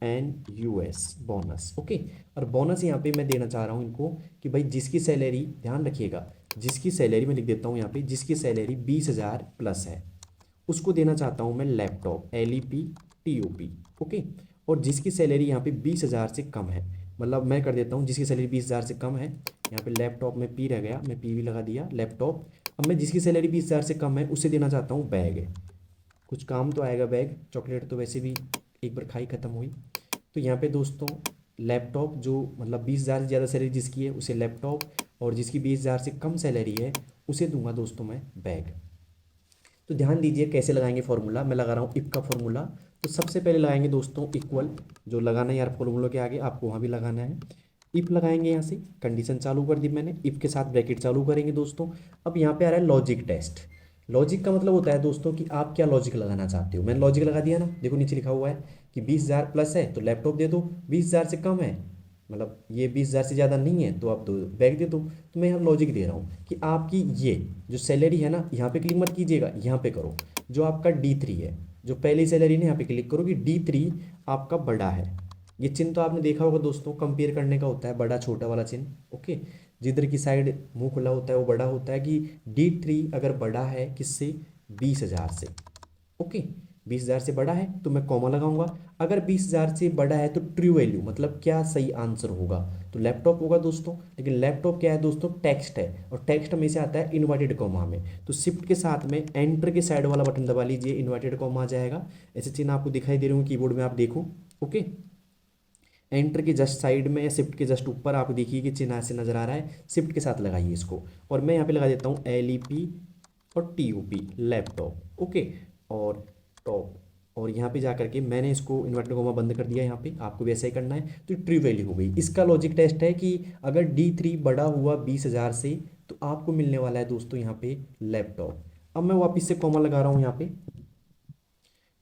BONUS बोनस। ओके, और बोनस यहाँ पे मैं देना चाह रहा हूँ इनको कि भाई जिसकी सैलरी, ध्यान रखिएगा, जिसकी सैलरी मैं लिख देता हूँ यहाँ पे, जिसकी सैलरी 20,000 प्लस है उसको देना चाहता हूँ मैं लैपटॉप, LEPTOP। ओके, और जिसकी सैलरी यहाँ पे 20,000 से कम है, मतलब मैं कर देता हूँ जिसकी सैलरी 20,000 से कम है, यहाँ पे लैपटॉप में पी रह गया, मैं पी भी लगा दिया लैपटॉप। अब मैं जिसकी सैलरी 20,000 से कम है उसे देना चाहता हूँ बैग, कुछ काम तो आएगा बैग, चॉकलेट तो वैसे भी एक बार खाई ख़त्म हुई। तो यहाँ पे दोस्तों लैपटॉप, जो मतलब 20,000 से ज़्यादा सैलरी जिसकी है उसे लैपटॉप, और जिसकी 20,000 से कम सैलरी है उसे दूंगा दोस्तों मैं बैग। तो ध्यान दीजिए कैसे लगाएंगे फॉर्मूला, मैं लगा रहा हूँ इफ़ का फॉर्मूला। तो सबसे पहले लगाएंगे दोस्तों इक्वल, जो लगाना है यार फॉर्मूलों के आगे आपको वहाँ भी लगाना है, इफ़ लगाएंगे। यहाँ से कंडीशन चालू कर दी मैंने, इफ़ के साथ ब्रैकेट चालू करेंगे दोस्तों। अब यहाँ पे आ रहा है लॉजिक टेस्ट। लॉजिक का मतलब होता है दोस्तों कि आप क्या लॉजिक लगाना चाहते हो। मैंने लॉजिक लगा दिया ना, देखो नीचे लिखा हुआ है कि 20,000 प्लस है तो लैपटॉप दे दो, 20,000 से कम है मतलब ये 20,000 से ज़्यादा नहीं है तो आप दो बैग दे दो। तो मैं यहाँ लॉजिक दे रहा हूँ कि आपकी ये जो सैलरी है ना, यहाँ पे क्लिक मत कीजिएगा, यहाँ पे करो। जो आपका D3 है, जो पहली सैलरी ने यहाँ पे क्लिक करो कि D3 आपका बड़ा है। ये चिन्ह तो आपने देखा होगा दोस्तों, कंपेयर करने का होता है, बड़ा छोटा वाला चिन्ह। ओके, जिधर की साइड मुंह खुला होता है वो बड़ा होता है, कि D3 अगर बड़ा है किससे, 20,000 से। ओके, 20,000 से बड़ा है तो मैं कॉमा लगाऊंगा। अगर 20,000 से बड़ा है तो ट्रू वैल्यू, मतलब क्या सही आंसर होगा, तो लैपटॉप होगा दोस्तों। लेकिन लैपटॉप क्या है दोस्तों, टेक्स्ट है, और टेक्स्ट हमेशा आता है इन्वर्टेड कॉमा में। तो शिफ्ट के साथ में एंटर के साइड वाला बटन दबा लीजिए, इन्वर्टेड कॉमा आ जाएगा। ऐसे चिन्ह आपको दिखाई दे रहे होंगे कीबोर्ड में, आप देखो। ओके, एंटर के जस्ट साइड में या शिफ्ट के जस्ट ऊपर आप देखिए कि चिन्ह ऐसे नजर आ रहा है, शिफ्ट के साथ लगाइए इसको। और मैं यहाँ पे लगा देता हूँ LEP और TOP लैपटॉप। ओके, और टॉप, और यहाँ पे जाकर के मैंने इसको इन्वर्टेड कॉमा बंद कर दिया। यहाँ पे आपको भी ऐसा ही करना है, तो ट्रू वैल्यू हो गई। इसका लॉजिक टेस्ट है कि अगर D3 बड़ा हुआ 20,000 से तो आपको मिलने वाला है दोस्तों यहाँ पे लैपटॉप। अब मैं वापस से कॉमा लगा रहा हूँ यहाँ पे,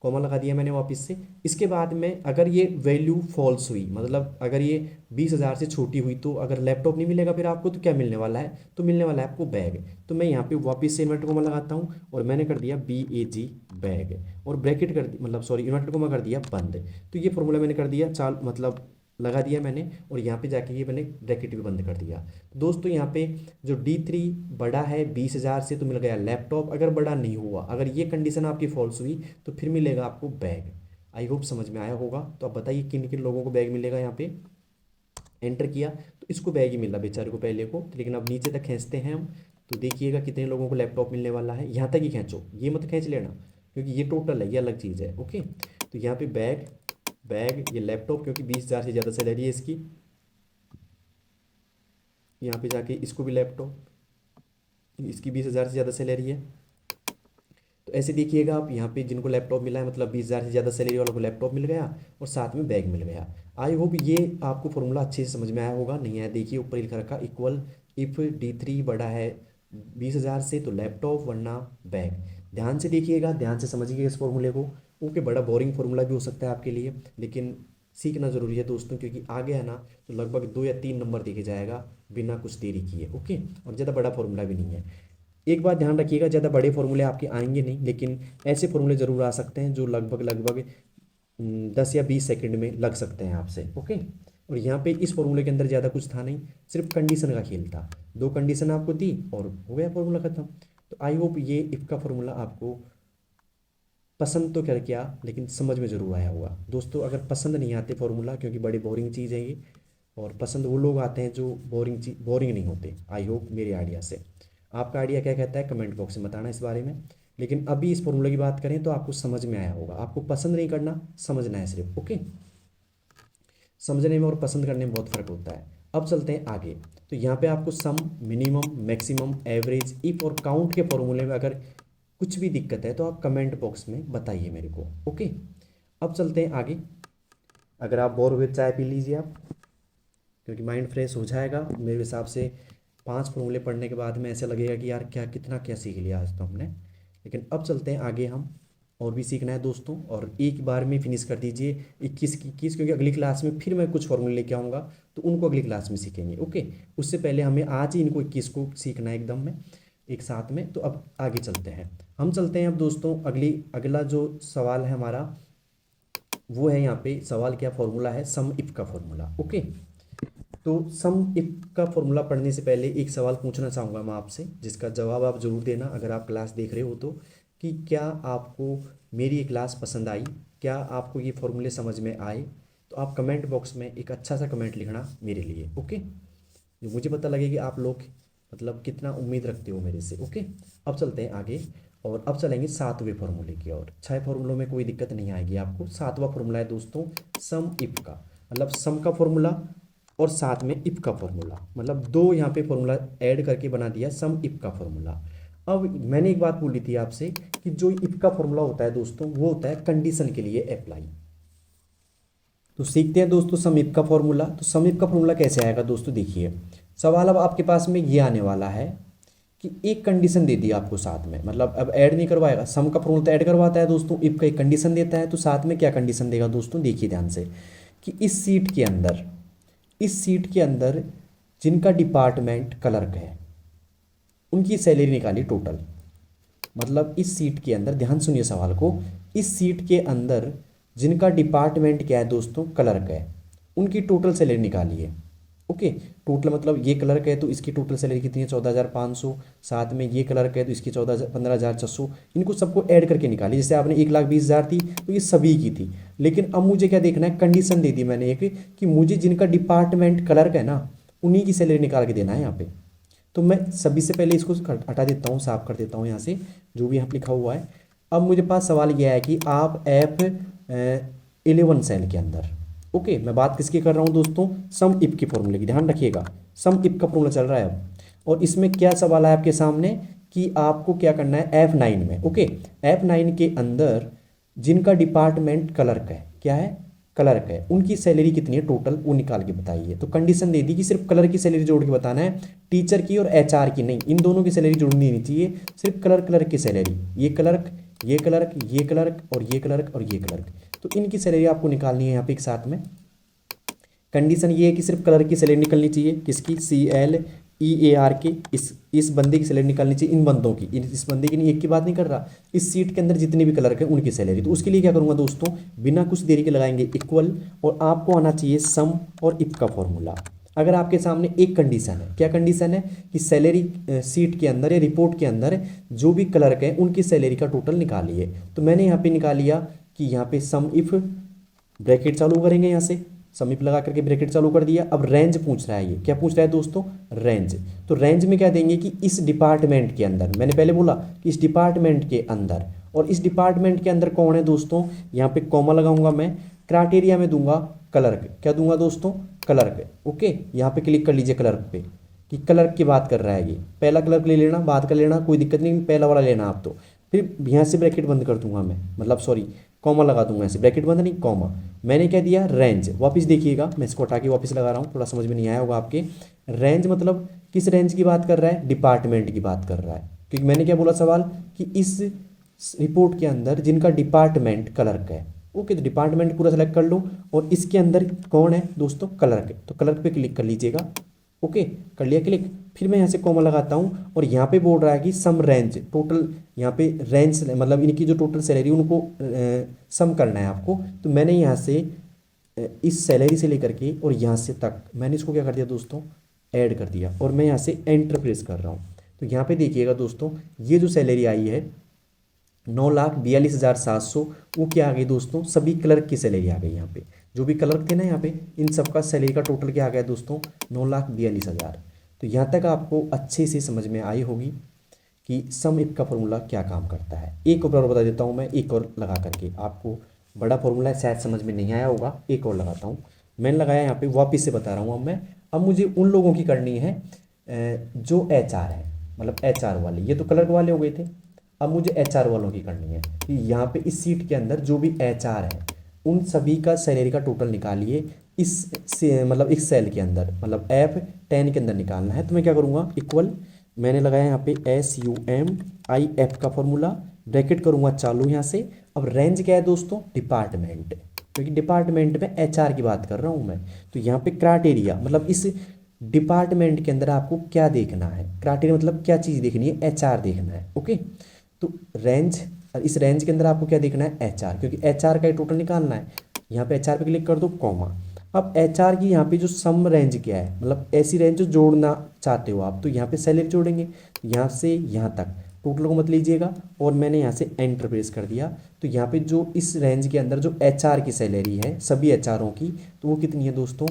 कॉमा लगा दिया मैंने वापस से। इसके बाद में अगर ये वैल्यू फॉल्स हुई, मतलब अगर ये 20,000 से छोटी हुई, तो अगर लैपटॉप नहीं मिलेगा फिर आपको, तो क्या मिलने वाला है, तो मिलने वाला है आपको बैग। तो मैं यहाँ पे वापस से इन्वर्टेड कॉमा लगाता हूँ और मैंने कर दिया BAG बैग, और ब्रैकेट कर दी, मतलब सॉरी इन्वर्टेड कॉमा कर दिया बंद। तो ये फॉर्मूला मैंने कर दिया चाल, मतलब लगा दिया मैंने, और यहाँ पे जाके ये मैंने ब्रैकेट भी बंद कर दिया। तो दोस्तों यहाँ पे जो D3 बड़ा है 20,000 से, तो मिल गया लैपटॉप। अगर बड़ा नहीं हुआ, अगर ये कंडीशन आपकी फॉल्स हुई, तो फिर मिलेगा आपको बैग। आई होप समझ में आया होगा। तो अब बताइए किन किन लोगों को बैग मिलेगा। यहाँ पे एंटर किया तो इसको बैग ही मिला बेचारे को पहले को, तो लेकिन अब नीचे तक खींचते हैं हम, तो देखिएगा कितने लोगों को लैपटॉप मिलने वाला है। यहाँ तक ही खींचो, ये मत खींच लेना, क्योंकि ये टोटल है, ये अलग चीज़ है। ओके, तो यहाँ पे बैग बैग ये लैपटॉप, क्योंकि 20,000 से ज़्यादा सैलरी है इसकी। यहाँ पे जाके इसको भी लैपटॉप, इसकी 20,000 से ज़्यादा सैलरी है। तो ऐसे देखिएगा आप, यहाँ पे जिनको लैपटॉप मिला है, मतलब 20,000 से ज़्यादा सैलरी वालों को लैपटॉप मिल गया और साथ में बैग मिल गया। आई होप ये आपको फॉर्मूला अच्छे से समझ में आया होगा। नहीं आया देखिए ऊपर लिख रखा इक्वल, इफ़ D3 बड़ा है 20,000 से तो लैपटॉप वरना बैग। ध्यान से देखिएगा, ध्यान से समझिएगा इस फॉर्मूले को। ओके, बड़ा बोरिंग फॉर्मूला भी हो सकता है आपके लिए, लेकिन सीखना ज़रूरी है दोस्तों, क्योंकि आगे है ना तो लगभग 2 या 3 नंबर देखे जाएगा बिना कुछ देरी किए। ओके, और ज़्यादा बड़ा फॉर्मूला भी नहीं है। एक बात ध्यान रखिएगा, ज़्यादा बड़े फॉर्मूले आपके आएंगे नहीं, लेकिन ऐसे फॉर्मूले ज़रूर आ सकते हैं जो लगभग लगभग 10 या 20 सेकंड में लग सकते हैं आपसे। ओके, और यहाँ पे इस फॉर्मूले के अंदर ज़्यादा कुछ था नहीं, सिर्फ कंडीशन का खेल था। 2 कंडीशन आपको दी और हो गया फॉर्मूला खत्म। तो आई होप ये इफ़ का फॉर्मूला आपको पसंद तो कर क्या, लेकिन समझ में ज़रूर आया होगा दोस्तों। अगर पसंद नहीं आते फॉर्मूला, क्योंकि बड़ी बोरिंग चीज़ है ये, और पसंद वो लोग आते हैं जो बोरिंग नहीं होते। आई होप मेरे आइडिया से आपका आइडिया क्या कहता है, कमेंट बॉक्स में बताना इस बारे में। लेकिन अभी इस फॉर्मूले की बात करें तो आपको समझ में आया होगा। आपको पसंद नहीं करना, समझना है सिर्फ। ओके, समझने में और पसंद करने में बहुत फ़र्क होता है। अब चलते हैं आगे। तो यहाँ पे आपको सम, मिनिमम, मैक्सिमम, एवरेज, इफ और काउंट के फॉर्मूले में अगर कुछ भी दिक्कत है तो आप कमेंट बॉक्स में बताइए मेरे को। ओके, अब चलते हैं आगे। अगर आप बोर हुए चाय पी लीजिए आप, क्योंकि माइंड फ्रेश हो जाएगा। मेरे हिसाब से 5 फॉर्मूले पढ़ने के बाद में ऐसा लगेगा कि यार क्या सीख लिया आज तो हमने। लेकिन अब चलते हैं आगे, हम और भी सीखना है दोस्तों, और एक बार में फिनिश कर दीजिए 21 की 21, क्योंकि अगली क्लास में फिर मैं कुछ फॉर्मूले लेके आऊँगा, तो उनको अगली क्लास में सीखेंगे। ओके, उससे पहले हमें आज ही इनको 21 को सीखना है एकदम में, एक साथ में। तो अब आगे चलते हैं, हम चलते हैं अब दोस्तों। अगला जो सवाल है हमारा वो है, यहाँ पे सवाल क्या फॉर्मूला है, सम इफ का फॉर्मूला। ओके, तो सम इफ का फॉर्मूला पढ़ने से पहले एक सवाल पूछना चाहूँगा मैं आपसे, जिसका जवाब आप ज़रूर देना अगर आप क्लास देख रहे हो तो, कि क्या आपको मेरी ये क्लास पसंद आई, क्या आपको ये फॉर्मूले समझ में आए। तो आप कमेंट बॉक्स में एक अच्छा सा कमेंट लिखना मेरे लिए। ओके, जो मुझे पता लगे कि आप लोग मतलब कितना उम्मीद रखते हो मेरे से। ओके, अब चलते हैं आगे, और अब चलेंगे 7वें फॉर्मूले की ओर। 6 फॉर्मूलों में कोई दिक्कत नहीं आएगी आपको। 7वां फॉर्मूला है दोस्तों सम इफ का, मतलब सम का फॉर्मूला और साथ में इफ का फॉर्मूला, मतलब 2 यहाँ पे फॉर्मूला ऐड करके बना दिया सम इफ का फॉर्मूला। अब मैंने एक बात बोली थी आपसे कि जो इफ का फॉर्मूला होता है दोस्तों, वो होता है कंडीशन के लिए अप्लाई। तो सीखते हैं दोस्तों सम इफ का फॉर्मूला। तो सम इफ का फॉर्मूला कैसे आएगा दोस्तों, देखिए सवाल अब आपके पास में ये आने वाला है कि एक कंडीशन दे दी आपको साथ में, मतलब अब ऐड नहीं करवाएगा। सम का फॉर्मूला तो ऐड करवाता है दोस्तों, इफ का एक कंडीशन देता है, तो साथ में क्या कंडीशन देगा दोस्तों, देखिए ध्यान से, कि इस सीट के अंदर जिनका डिपार्टमेंट क्लर्क है उनकी सैलरी निकाली टोटल। मतलब इस सीट के अंदर, ध्यान सुनिए सवाल को, इस सीट के अंदर जिनका डिपार्टमेंट क्या है दोस्तों, क्लर्क है, उनकी टोटल सैलरी निकालिए। ओके, टोटल मतलब ये क्लर्क है तो इसकी टोटल सैलरी कितनी है, 14,500। साथ में ये क्लर्क है तो इसकी 15,600। इनको सबको ऐड करके निकाली। जैसे आपने 1,20,000 थी तो ये सभी की थी, लेकिन अब मुझे क्या देखना है, कंडीशन दे दी मैंने एक, कि मुझे जिनका डिपार्टमेंट क्लर्क है ना उन्हीं की सैलरी निकाल के देना है यहाँ पे। तो मैं सभी से पहले इसको हटा देता हूँ, साफ कर देता हूँ यहाँ से जो भी यहाँ लिखा हुआ है। अब मुझे पास सवाल यह है कि आप F11 सेल के अंदर, ओके मैं बात किसकी कर रहा हूँ दोस्तों, सम इफ के फॉर्मूले की, ध्यान रखिएगा सम इफ का फॉर्मूला चल रहा है अब। और इसमें क्या सवाल है आपके सामने कि आपको क्या करना है, F9 में। ओके, F9 के अंदर जिनका डिपार्टमेंट क्लर्क है, क्या है, क्लर्क है, उनकी सैलरी कितनी है टोटल, वो निकाल के बताइए। तो कंडीशन दे दी कि सिर्फ क्लर्क की सैलरी जोड़ के बताना है, टीचर की और HR की नहीं, इन दोनों की सैलरी जोड़नी नहीं चाहिए, सिर्फ क्लर्क की सैलरी। ये क्लर्क, ये क्लर्क, ये क्लर्क और ये क्लर्क और ये क्लर्क। तो इनकी सैलरी आपको निकालनी है यहाँ पे एक साथ में। कंडीशन ये है कि सिर्फ क्लर्क की सैलरी निकलनी चाहिए, किसकी, CLEAR के, इस बंदे की सैलरी निकालनी चाहिए, इन बंदों की, इस बंदे की नहीं, एक की बात नहीं कर रहा, इस सीट के अंदर जितने भी क्लर्क हैं उनकी सैलरी। तो उसके लिए क्या करूँगा दोस्तों, बिना कुछ देरी के लगाएंगे इक्वल, और आपको आना चाहिए सम और इफ का फॉर्मूला। अगर आपके सामने एक कंडीशन है, क्या कंडीशन है कि सैलरी सीट के अंदर या रिपोर्ट के अंदर जो भी क्लर्क है उनकी सैलरी का टोटल निकालिए। तो मैंने यहाँ पे निकाल लिया कि यहाँ पे सम इफ, ब्रैकेट चालू करेंगे यहाँ से, समीप लगा करके ब्रैकेट चालू कर दिया। अब रेंज पूछ रहा है, ये क्या पूछ रहा है दोस्तों, रेंज। तो रेंज में क्या देंगे कि इस डिपार्टमेंट के अंदर, मैंने पहले बोला कि इस डिपार्टमेंट के अंदर, और इस डिपार्टमेंट के अंदर कौन है दोस्तों, यहाँ पे कॉमा लगाऊंगा मैं, क्राइटेरिया में दूंगा क्लर्क, क्या दूंगा दोस्तों, क्लर्क। ओके, यहाँ पे क्लिक कर लीजिए क्लर्क पे, कि क्लर्क की बात कर रहा है ये, पहला क्लर्क ले लेना, बात कर लेना, कोई दिक्कत नहीं, पहला वाला लेना आप। तो फिर यहाँ से ब्रैकेट बंद कर दूंगा मैं, मतलब सॉरी कॉमा लगा दूंगा ऐसे, ब्रैकेट बंद नहीं कॉमा। मैंने क्या दिया, रेंज। वापस देखिएगा, मैं इसको हटा के वापस लगा रहा हूँ, थोड़ा समझ में नहीं आया होगा आपके। रेंज मतलब किस रेंज की बात कर रहा है, डिपार्टमेंट की बात कर रहा है, क्योंकि मैंने क्या बोला सवाल कि इस रिपोर्ट के अंदर जिनका डिपार्टमेंट क्लर्क है। ओके, तो डिपार्टमेंट पूरा सेलेक्ट कर लो, और इसके अंदर कौन है दोस्तों, क्लर्क। तो क्लर्क पे क्लिक कर लीजिएगा। ओके, कर लिया क्लिक। फिर मैं यहाँ से कॉमा लगाता हूँ, और यहाँ पे बोल रहा है कि सम रेंज, टोटल यहाँ पे रेंज मतलब इनकी जो टोटल सैलरी उनको सम करना है आपको। तो मैंने यहाँ से इस सैलरी से लेकर के और यहाँ से तक मैंने इसको क्या कर दिया दोस्तों, ऐड कर दिया, और मैं यहाँ से एंटर प्रेस कर रहा हूँ। तो यहाँ पे देखिएगा दोस्तों, ये जो सैलरी आई है 9,42,700, वो क्या आ गई दोस्तों, सभी क्लर्क की सैलरी आ गई। यहाँ पे जो भी क्लर्क थे ना, यहाँ पे इन सबका सैलरी का टोटल क्या आ गया दोस्तों, 9,42,000। तो यहाँ तक आपको अच्छे से समझ में आई होगी कि सम इफ का फॉर्मूला क्या काम करता है। एक और बता देता हूँ मैं, एक और लगा करके, आपको बड़ा फॉर्मूला है शायद समझ में नहीं आया होगा, एक और लगाता हूँ। मैंने लगाया यहाँ पे, वापस से बता रहा हूँ अब मैं। अब मुझे उन लोगों की करनी है जो HR है, मतलब HR वाले, ये तो क्लर्क वाले हो गए थे। अब मुझे HR वालों की करनी है कि यहाँ पे इस सीट के अंदर जो भी HR है उन सभी का सैलरी का टोटल निकालिए, इस से मतलब इस सेल के अंदर, मतलब F10 के अंदर निकालना है। तो मैं क्या करूँगा, इक्वल, मैंने लगाया यहाँ पे SUMIF का फॉर्मूला, ब्रैकेट करूँगा चालू यहाँ से। अब रेंज क्या है दोस्तों, डिपार्टमेंट, क्योंकि डिपार्टमेंट में HR की बात कर रहा हूँ मैं। तो यहाँ पे क्राइटेरिया मतलब इस डिपार्टमेंट के अंदर आपको क्या देखना है, क्राइटेरिया मतलब क्या चीज़ देखनी है, HR देखना है। ओके, तो रेंज, इस रेंज के अंदर आपको क्या देखना है, HR, क्योंकि HR का ही टोटल निकालना है। यहाँ पे HR पे क्लिक कर दो, कॉमा। अब HR की यहाँ पे जो सम रेंज क्या है, मतलब ऐसी रेंज जो जोड़ना चाहते हो आप, तो यहाँ पे सैलरी जोड़ेंगे, तो यहाँ से यहाँ तक टोटल को मत लीजिएगा, और मैंने यहाँ से एंटर प्रेस कर दिया। तो यहाँ पे जो इस रेंज के अंदर जो HR की सैलरी है सभी HRों की, तो वो कितनी है दोस्तों,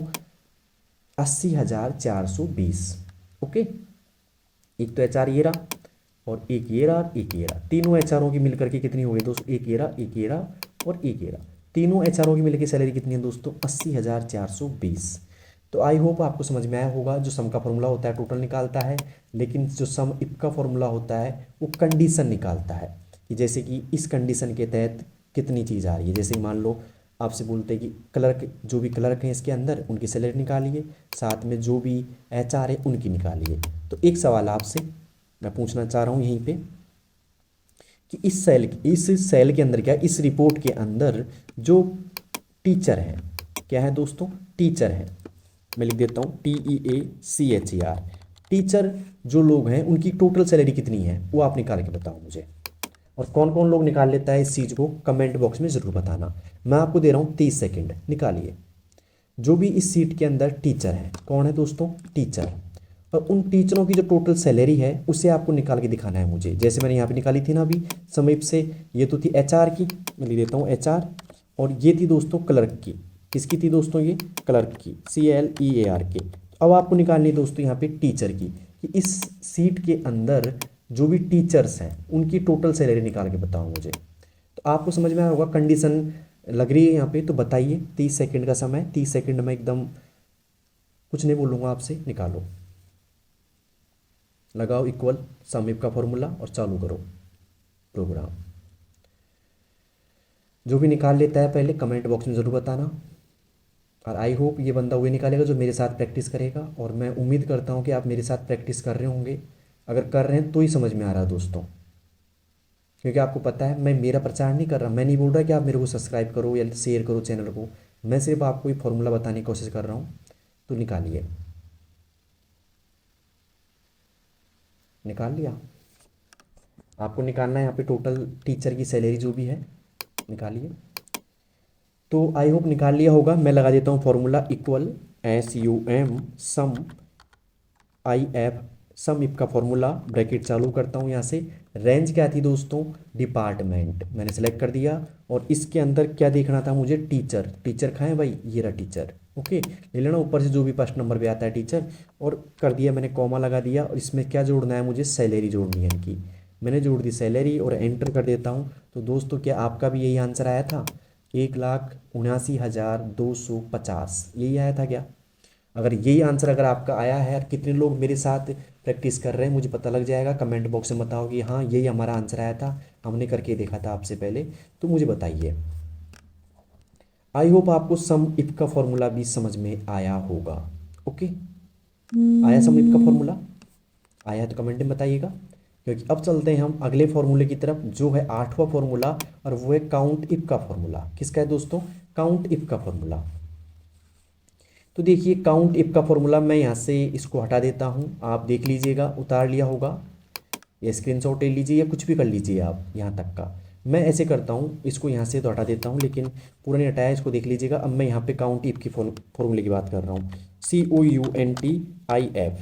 80,420। ओके, एक तो HR ये रहा, और एक ये रहा, एक ये रहा, तीनों HRों की मिलकर के कितनी हो गई दोस्तों, एक ये रहा, एक ये रहा और एक ये रहा, तीनों HRों की मिलकर सैलरी कितनी है दोस्तों, 80,420। तो आई होप आपको समझ में आया होगा। जो सम का फॉर्मूला होता है टोटल निकालता है, लेकिन जो सम इफ का फॉर्मूला होता है वो कंडीशन निकालता है, कि जैसे कि इस कंडीशन के तहत कितनी चीज़ आ रही है। जैसे मान लो आपसे बोलते हैं कि क्लर्क, जो भी क्लर्क हैं इसके अंदर उनकी सैलरी निकालिए, साथ में जो भी HR है उनकी निकालिए। तो एक सवाल आपसे मैं पूछना चाह रहा हूँ यहीं पे, कि इस सेल के अंदर क्या, इस रिपोर्ट के अंदर जो टीचर है, क्या है दोस्तों, टीचर है, मैं लिख देता हूँ TEACHER, टीचर जो लोग हैं उनकी टोटल सैलरी कितनी है वो आप निकाल के बताओ मुझे। और कौन कौन लोग निकाल लेता है इस चीज़ को, कमेंट बॉक्स में ज़रूर बताना। मैं आपको दे रहा हूँ 30 सेकेंड, निकालिए। जो भी इस सीट के अंदर टीचर है, कौन है दोस्तों, टीचर, और उन टीचरों की जो टोटल सैलरी है उसे आपको निकाल के दिखाना है मुझे। जैसे मैंने यहाँ पे निकाली थी ना अभी समीप से, ये तो थी HR की, मैं लिख देता हूँ HR, और ये थी दोस्तों क्लर्क की, किसकी थी दोस्तों, ये क्लर्क की, CLEAR के। अब आपको निकालनी है दोस्तों यहाँ पे टीचर की, कि इस सीट के अंदर जो भी टीचर्स हैं उनकी टोटल सैलरी निकाल के बताओ मुझे। तो आपको समझ में आया होगा, कंडीशन लग रही है यहाँ पे, तो बताइए। 30 सेकेंड का समय, 30 सेकेंड में एकदम कुछ नहीं बोलूँगा आपसे, निकालो, लगाओ इक्वल समीप का फॉर्मूला और चालू करो प्रोग्राम। जो भी निकाल लेता है पहले कमेंट बॉक्स में ज़रूर बताना। और आई होप ये बंदा वही निकालेगा जो मेरे साथ प्रैक्टिस करेगा, और मैं उम्मीद करता हूँ कि आप मेरे साथ प्रैक्टिस कर रहे होंगे। अगर कर रहे हैं तो ही समझ में आ रहा है दोस्तों। क्योंकि आपको पता है मैं मेरा प्रचार नहीं कर रहा, मैं नहीं बोल रहा कि आप मेरे को सब्सक्राइब करो या शेयर करो चैनल को, मैं सिर्फ आपको ये फॉर्मूला बताने की कोशिश कर रहा हूँ। तो निकालिए, निकाल लिया? आपको निकालना है यहाँ पे टोटल टीचर की सैलरी जो भी है, निकालिए। तो आई होप निकाल लिया होगा। मैं लगा देता हूँ formula, equal SUM sum IF, sum if का फॉर्मूला, ब्रैकेट चालू करता हूँ यहाँ से। रेंज क्या थी दोस्तों? डिपार्टमेंट, मैंने सेलेक्ट कर दिया। और इसके अंदर क्या देखना था मुझे? टीचर। टीचर खाएं भाई, ये रहा टीचर। ओके, ले लेना ऊपर से जो भी फर्स्ट नंबर पे आता है टीचर, और कर दिया मैंने, कॉमा लगा दिया। और इसमें क्या जोड़ना है मुझे? सैलरी जोड़नी है इनकी। मैंने जोड़ दी सैलरी और एंटर कर देता हूँ। तो दोस्तों क्या आपका भी यही आंसर आया था? 1,79,250, यही आया था क्या? अगर यही आंसर अगर आपका आया है, और कितने लोग मेरे साथ प्रैक्टिस कर रहे हैं मुझे पता लग जाएगा। कमेंट बॉक्स में बताओ कि हाँ यही हमारा आंसर आया था, हमने करके देखा था आपसे पहले, तो मुझे बताइए। आई होप आपको सम इफ का फॉर्मूला भी समझ में आया होगा। ओके, आया सम इफ का फॉर्मूला? आया तो कमेंट में बताइएगा। क्योंकि अब चलते हैं हम अगले फॉर्मूले की तरफ, जो है 8वां फॉर्मूला, और वो है काउंट इफ का फॉर्मूला। किसका है दोस्तों? काउंट इफ का फॉर्मूला। तो देखिए, काउंट इफ का फॉर्मूला मैं यहाँ से इसको हटा देता हूँ, आप देख लीजिएगा, उतार लिया होगा, या स्क्रीनशॉट ले लीजिए या कुछ भी कर लीजिए आप यहाँ तक का। मैं ऐसे करता हूँ, इसको यहाँ से तो हटा देता हूँ, लेकिन पूरा नहीं हटाया, इसको देख लीजिएगा। अब मैं यहाँ पे काउंट इफ की फॉर्मूले की बात कर रहा हूँ, COUNTIF।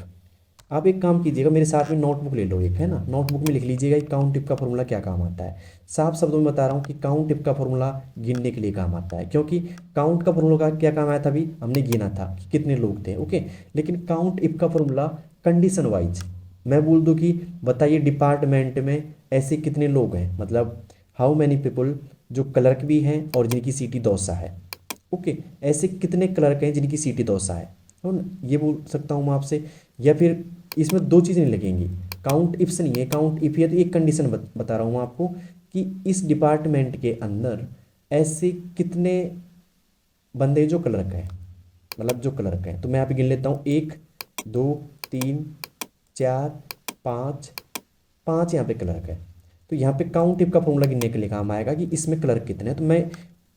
आप एक काम कीजिएगा, मेरे साथ में नोटबुक ले लो एक, है ना, नोटबुक में लिख लीजिएगा कि काउंट टिप का फॉर्मूला क्या काम आता है। साफ शब्दों में बता रहा हूँ कि काउंट टिप का फॉर्मूला गिनने के लिए काम आता है, क्योंकि काउंट का फॉर्मूला का क्या काम आया था? अभी हमने गिना था कि कितने लोग थे। ओके, लेकिन काउंट इफ का फॉर्मूला कंडीशन वाइज, मैं बोल दूँ कि बताइए डिपार्टमेंट में ऐसे कितने लोग हैं, मतलब हाउ मैनी पीपल, जो क्लर्क भी हैं और जिनकी सीटी दौसा है। ओके, ऐसे कितने क्लर्क हैं जिनकी सीटी दौसा है ना, ये बोल सकता हूँ मैं आपसे। या फिर इसमें दो चीज़ें नहीं लगेंगी, काउंट इफ से नहीं है, काउंट इफ है तो एक कंडीशन बता रहा हूँ आपको कि इस डिपार्टमेंट के अंदर ऐसे कितने बंदे जो क्लर्क हैं, मतलब जो क्लर्क हैं। तो मैं यहाँ पे गिन लेता हूँ, 1 2 3 4 5, 5 यहाँ पे क्लर्क है। तो यहाँ पे काउंट इफ का फॉर्मूला गिनने के लिए काम आएगा कि इसमें क्लर्क कितने हैं। तो मैं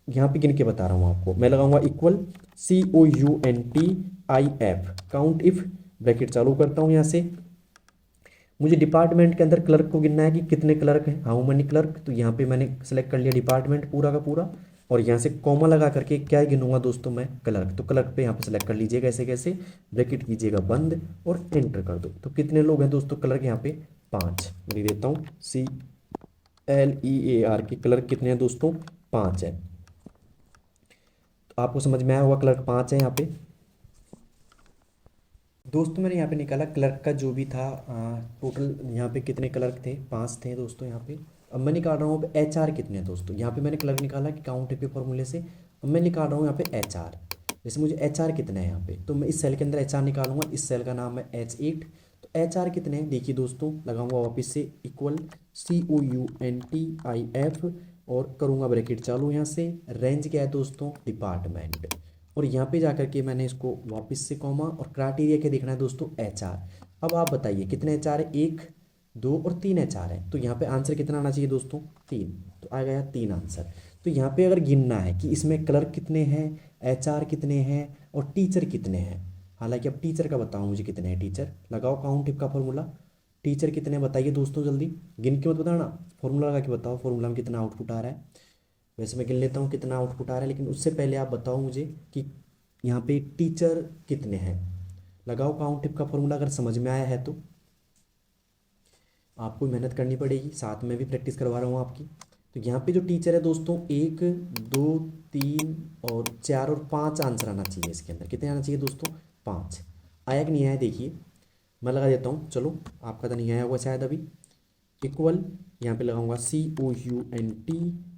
यहाँ पे गिन के बता रहा हूँ आपको, मैं लगाऊंगा equal COUNTIF, count if, bracket चालू करता हूँ यहाँ से। मुझे डिपार्टमेंट के अंदर क्लर्क को गिनना है कि कितने क्लर्क हैं, हाउ मनी क्लर्क। तो यहाँ पे मैंने सेलेक्ट कर लिया डिपार्टमेंट पूरा का पूरा, और यहाँ से कॉमा लगा करके क्या गिनूंगा दोस्तों मैं? क्लर्क। तो क्लर्क पे यहाँ पे सेलेक्ट कर लीजिएगा ऐसे कैसे, ब्रैकेट कीजिएगा बंद और एंटर कर दो। तो कितने लोग हैं दोस्तों क्लर्क? यहाँ पे 5। मैं लिख देता हूँ CLEAR के क्लर्क कितने हैं दोस्तों? 5 है। तो आपको समझ में आया होगा, क्लर्क 5 है यहाँ पे। दोस्तों मैंने यहाँ पे निकाला क्लर्क का जो भी था, टोटल यहाँ पे कितने क्लर्क थे? 5 थे दोस्तों यहाँ पे। अब मैं निकाल रहा हूँ अब HR कितने हैं दोस्तों। यहाँ पे मैंने क्लर्क निकाला कि काउंट पे फॉर्मूले से। अब मैं निकाल रहा हूँ यहाँ पे HR, जैसे मुझे HR कितना है यहाँ पे, तो मैं इस सेल के अंदर HR निकालूंगा। इस सेल का नाम है H8। तो HR कितने हैं देखिए दोस्तों, लगाऊंगा वापस से इक्वल COUNTIF, और करूँगा ब्रैकेट चालू यहाँ से। रेंज क्या है दोस्तों? डिपार्टमेंट। और यहाँ पे जाकर के मैंने इसको वापस से कॉमा, और क्राइटेरिया क्या देखना है दोस्तों? HR। अब आप बताइए कितने HR है? 1 2 और 3 HR है। तो यहाँ पे आंसर कितना आना चाहिए दोस्तों? 3। तो आ गया 3 आंसर। तो यहाँ पे अगर गिनना है कि इसमें क्लर्क कितने हैं, HR कितने हैं और टीचर कितने हैं, हालांकि अब टीचर का बताओ मुझे कितने हैं टीचर। लगाओ काउंट इफ का फॉर्मूला, टीचर कितने हैं बताइए दोस्तों जल्दी, गिन के मत बताना, फॉर्मूला लगा के बताओ फॉर्मूला में कितना आउटपुट आ रहा है। वैसे मैं गिन लेता हूँ कितना आउटपुट आ रहा है, लेकिन उससे पहले आप बताओ मुझे कि यहाँ पे टीचर कितने हैं। लगाओ काउंट टिप का फॉर्मूला, अगर समझ में आया है तो आपको मेहनत करनी पड़ेगी, साथ में भी प्रैक्टिस करवा रहा हूँ आपकी। तो यहाँ पे जो टीचर है दोस्तों, 1 2 3 और 4 और 5 आंसर आना चाहिए इसके अंदर। कितने आना चाहिए दोस्तों? 5। आया कि नहीं आया देखिए, मैं लगा देता हूँ, चलो आपका तो नहीं आया होगा शायद अभी। इक्वल यहाँ पे लगाऊंगा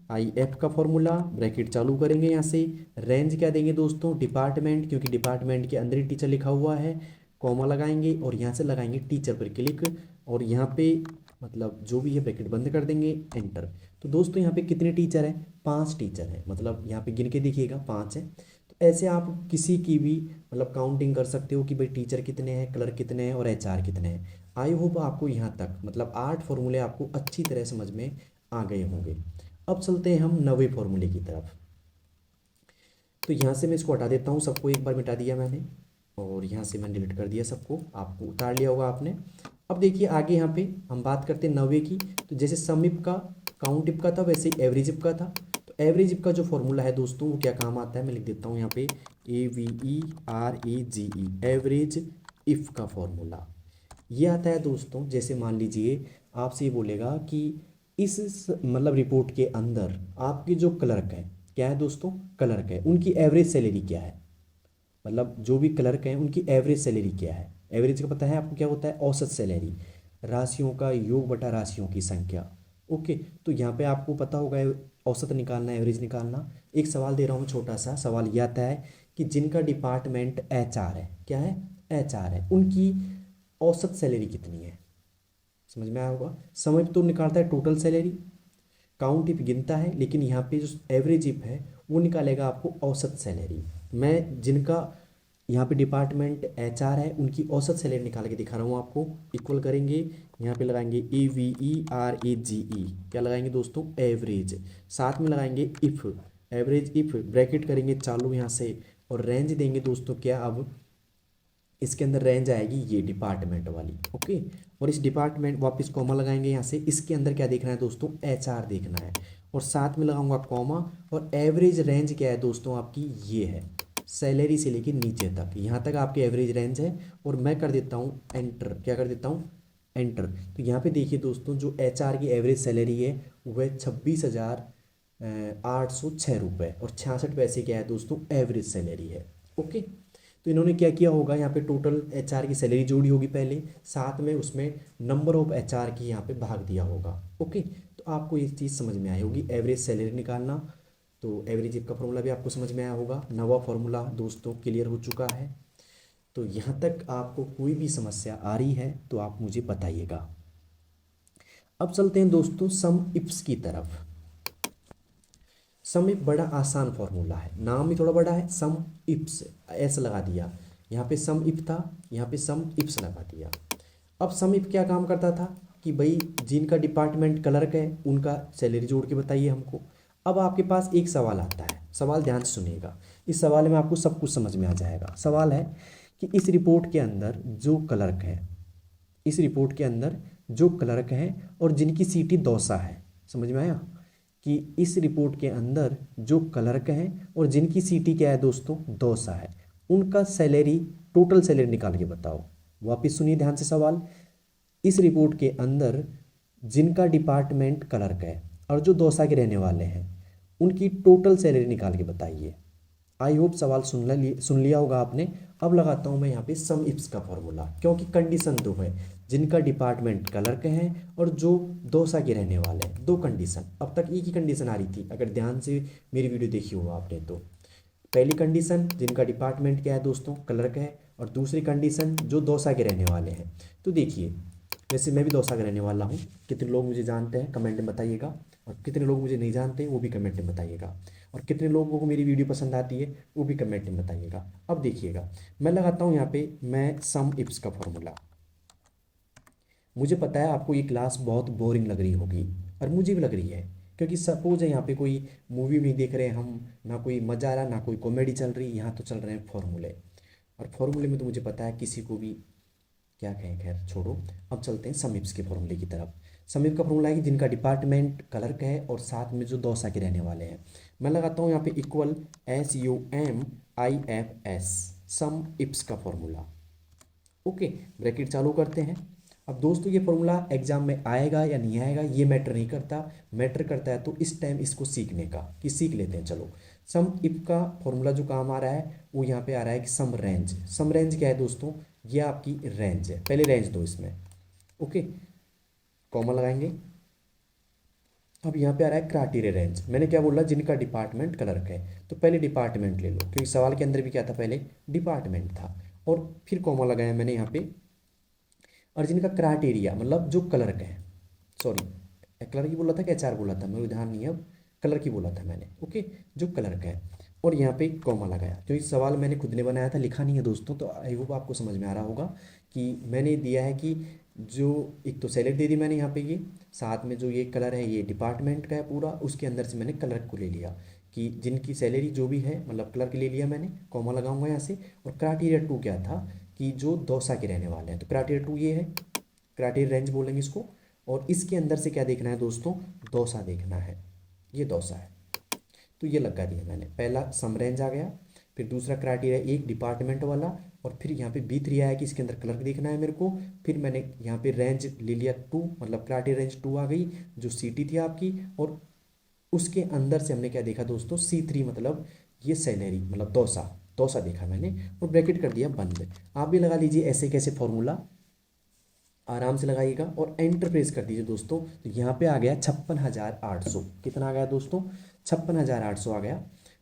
COUNTIF का फॉर्मूला, ब्रैकेट चालू करेंगे यहाँ से। रेंज क्या देंगे दोस्तों? डिपार्टमेंट, क्योंकि डिपार्टमेंट के अंदर ही टीचर लिखा हुआ है। कॉमा लगाएंगे और यहाँ से लगाएंगे टीचर पर क्लिक, और यहाँ पे मतलब जो भी है ब्रैकेट बंद कर देंगे, एंटर। तो दोस्तों यहाँ पे कितने टीचर हैं? 5 टीचर हैं, मतलब यहाँ पे गिन के देखिएगा 5 है। तो ऐसे आप किसी की भी मतलब काउंटिंग कर सकते हो कि भाई टीचर कितने हैं, क्लर्क कितने हैं और HR कितने हैं। आई होप आपको यहाँ तक मतलब 8 फॉर्मूले आपको अच्छी तरह समझ में आ गए होंगे। अब चलते हैं हम नवे फॉर्मूले की तरफ। तो यहाँ से मैं इसको हटा देता हूँ, सबको एक बार मिटा दिया मैंने, और यहाँ से मैंने डिलीट कर दिया सबको, आपको उतार लिया होगा आपने। अब देखिए आगे यहाँ पे हम बात करते हैं नवे की। तो जैसे सम इफ का, काउंट इफ का था, वैसे ही एवरेज इफ का था। तो एवरेज इफ का जो फॉर्मूला है दोस्तों वो क्या काम आता है, मैं लिख देता हूँ यहाँ पे AVERAGE, एवरेज इफ का फॉर्मूला ये आता है दोस्तों। जैसे मान लीजिए आपसे ये बोलेगा कि मतलब रिपोर्ट के अंदर आपके जो क्लर्क है, क्या है दोस्तों, क्लर्क है, उनकी एवरेज सैलरी क्या है, मतलब जो भी क्लर्क हैं उनकी एवरेज सैलरी क्या है। एवरेज का पता है आपको क्या होता है, औसत सैलरी, राशियों का योग बटा राशियों की संख्या। ओके, तो यहाँ पे आपको पता होगा औसत निकालना, एवरेज निकालना। एक सवाल दे रहा हूँ छोटा सा, सवाल यह आता है कि जिनका डिपार्टमेंट HR है, क्या है, HR है, उनकी औसत सैलरी कितनी है। समझ में आया होगा। समय तो निकालता है टोटल सैलरी, काउंट इफ गिनता है, लेकिन यहाँ पे जो एवरेज इफ है वो निकालेगा आपको औसत सैलरी। मैं जिनका यहाँ पे डिपार्टमेंट HR है उनकी औसत सैलरी निकाल के दिखा रहा हूँ आपको। इक्वल करेंगे, यहाँ पे लगाएंगे AVERAGE, क्या लगाएंगे दोस्तों, एवरेज, साथ में लगाएंगे इफ, एवरेज इफ, ब्रैकेट करेंगे चालू यहाँ से, और रेंज देंगे दोस्तों क्या, अब इसके अंदर रेंज आएगी ये डिपार्टमेंट वाली। ओके, और इस डिपार्टमेंट वापस कॉमा लगाएंगे यहाँ से, इसके अंदर क्या देखना है दोस्तों, HR देखना है, और साथ में लगाऊंगा कॉमा, और एवरेज रेंज क्या है दोस्तों आपकी, ये है, सैलरी से लेके नीचे तक, यहाँ तक आपकी एवरेज रेंज है। और मैं कर देता हूँ एंटर, क्या कर देता हूँ, एंटर। तो यहाँ पे देखिए दोस्तों जो HR की एवरेज सैलरी है वो है 26,806 रुपये और 66 पैसे, क्या है दोस्तों, एवरेज सैलरी है। ओके, तो इन्होंने क्या किया होगा, यहाँ पे टोटल HR की सैलरी जोड़ी होगी पहले, साथ में उसमें नंबर ऑफ HR की यहाँ पे भाग दिया होगा। ओके, तो आपको ये चीज़ समझ में आई होगी, एवरेज सैलरी निकालना। तो एवरेज का फॉर्मूला भी आपको समझ में आया होगा, नवा फॉर्मूला दोस्तों क्लियर हो चुका है। तो यहाँ तक आपको कोई भी समस्या आ रही है तो आप मुझे बताइएगा। अब चलते हैं दोस्तों सम इप्स की तरफ। सम इफ बड़ा आसान फॉर्मूला है, नाम ही थोड़ा बड़ा है, सम इप्स, ऐसा लगा दिया, यहाँ पे सम इफ था, यहाँ पे सम इप्स लगा दिया। अब सम इफ क्या काम करता था कि भाई जिनका डिपार्टमेंट क्लर्क है उनका सैलरी जोड़ के बताइए हमको। अब आपके पास एक सवाल आता है, सवाल ध्यान से सुनिएगा, इस सवाल में आपको सब कुछ समझ में आ जाएगा। सवाल है कि इस रिपोर्ट के अंदर जो क्लर्क है, इस रिपोर्ट के अंदर जो क्लर्क है और जिनकी सीटी दौसा है, समझ में आया, कि इस रिपोर्ट के अंदर जो क्लर्क हैं और जिनकी सीटी क्या है दोस्तों, दौसा है, उनका सैलरी, टोटल सैलरी निकाल के बताओ। वापिस सुनिए ध्यान से सवाल, इस रिपोर्ट के अंदर जिनका डिपार्टमेंट क्लर्क है और जो दौसा के रहने वाले हैं उनकी टोटल सैलरी निकाल के बताइए। आई होप सवाल सुन लिया होगा आपने। अब लगाता हूँ मैं यहाँ पे सम इप्स का फॉर्मूला, क्योंकि कंडीशन दो है, जिनका डिपार्टमेंट क्लर्क है और जो दौसा के रहने वाले हैं, दो कंडीशन। अब तक एक ही कंडीशन आ रही थी, अगर ध्यान से मेरी वीडियो देखी होगा आपने तो। पहली कंडीशन जिनका डिपार्टमेंट क्या है दोस्तों, क्लर्क है, और दूसरी कंडीशन जो दौसा के रहने वाले हैं। तो देखिए, वैसे मैं भी दौसा का रहने वाला हूँ, कितने लोग मुझे जानते हैं कमेंट में बताइएगा, और कितने लोग मुझे नहीं जानते वो भी कमेंट में बताइएगा, और कितने लोगों को मेरी वीडियो पसंद आती है वो भी कमेंट में बताइएगा। अब देखिएगा, मैं लगाता हूँ यहाँ पे मैं सम इप्स का फॉर्मूला। मुझे पता है आपको ये क्लास बहुत बोरिंग लग रही होगी, और मुझे भी लग रही है, क्योंकि सपोज है यहाँ पे कोई मूवी नहीं देख रहे हम, ना कोई मज़ा आ रहा, ना कोई कॉमेडी चल रही, यहाँ तो चल रहे हैं फॉर्मूले, और फॉर्मूले में तो मुझे पता है किसी को भी क्या कहें, खैर छोड़ो। अब चलते हैं समीप्स के फॉर्मूले की तरफ। समीप का फॉर्मूला है कि जिनका डिपार्टमेंट क्लर्क है और साथ में जो दौसा के रहने वाले हैं। मैं लगाता हूँ यहाँ पे इक्वल SUMIFS, सम इप्स का फॉर्मूला। ओके, ब्रैकेट चालू करते हैं। अब दोस्तों ये फॉर्मूला एग्जाम में आएगा या नहीं आएगा ये मैटर नहीं करता, मैटर करता है तो इस टाइम इसको सीखने का, कि सीख लेते हैं। चलो, सम इफ का फॉर्मूला जो काम आ रहा है वो यहाँ पे आ रहा है कि सम रेंज। सम रेंज क्या है दोस्तों, ये आपकी रेंज है, पहले रेंज दो इसमें। ओके, कॉमा लगाएंगे। अब यहाँ पे आ रहा है क्राइटेरिया रेंज। मैंने क्या बोला, जिनका डिपार्टमेंट क्लर्क है, तो पहले डिपार्टमेंट ले लो, क्योंकि सवाल के अंदर भी क्या था, पहले डिपार्टमेंट था, और फिर कॉमा लगाया मैंने यहाँ पे। और जिनका क्राइटेरिया मतलब जो क्लर्क है, सॉरी क्लर्क ही बोला था कि HR बोला था, मेरे ध्यान नहीं है अब, क्लर्क ही बोला था मैंने। ओके, जो क्लर्क है, और यहाँ पे कॉमा लगाया, क्योंकि सवाल मैंने खुद ने बनाया था, लिखा नहीं है दोस्तों, तो आई होप आपको समझ में आ रहा होगा कि मैंने दिया है कि जो एक तो सैलेड दे दी मैंने यहाँ पे, ये साथ में जो ये कलर है ये डिपार्टमेंट का है पूरा, उसके अंदर से मैंने कलर को ले लिया कि जिनकी सैलरी जो भी है, मतलब क्लर्क ले लिया मैंने, कॉमा लगाऊंगा यहाँ से। और क्राइटेरिया टू क्या था कि जो दौसा के रहने वाले हैं, तो क्राइटेरिया टू ये है, क्राइटेरिया रेंज बोलेंगे इसको। और इसके अंदर से क्या देखना है दोस्तों, दौसा देखना है, ये दौसा है। तो ये लगा दिया मैंने, पहला सम रेंज आ गया, फिर दूसरा क्राइटेरिया एक डिपार्टमेंट वाला, और फिर यहाँ पे B3 आया कि इसके अंदर क्लर्क देखना है मेरे को। फिर मैंने यहाँ पे रेंज ले लिया टू, मतलब क्राइटेरिया रेंज टू आ गई जो सीटी थी आपकी। और उसके अंदर से हमने क्या देखा दोस्तों, C3, मतलब ये सैलरी, मतलब दौसा, दौसा देखा मैंने, और ब्रैकेट कर दिया बंद। आप भी लगा लीजिए ऐसे कैसे फॉर्मूला, आराम से लगाइएगा और एंटर प्रेस कर दीजिए दोस्तों। तो यहाँ पे आ गया 56,800, कितना आ गया दोस्तों, 56,800 आ गया।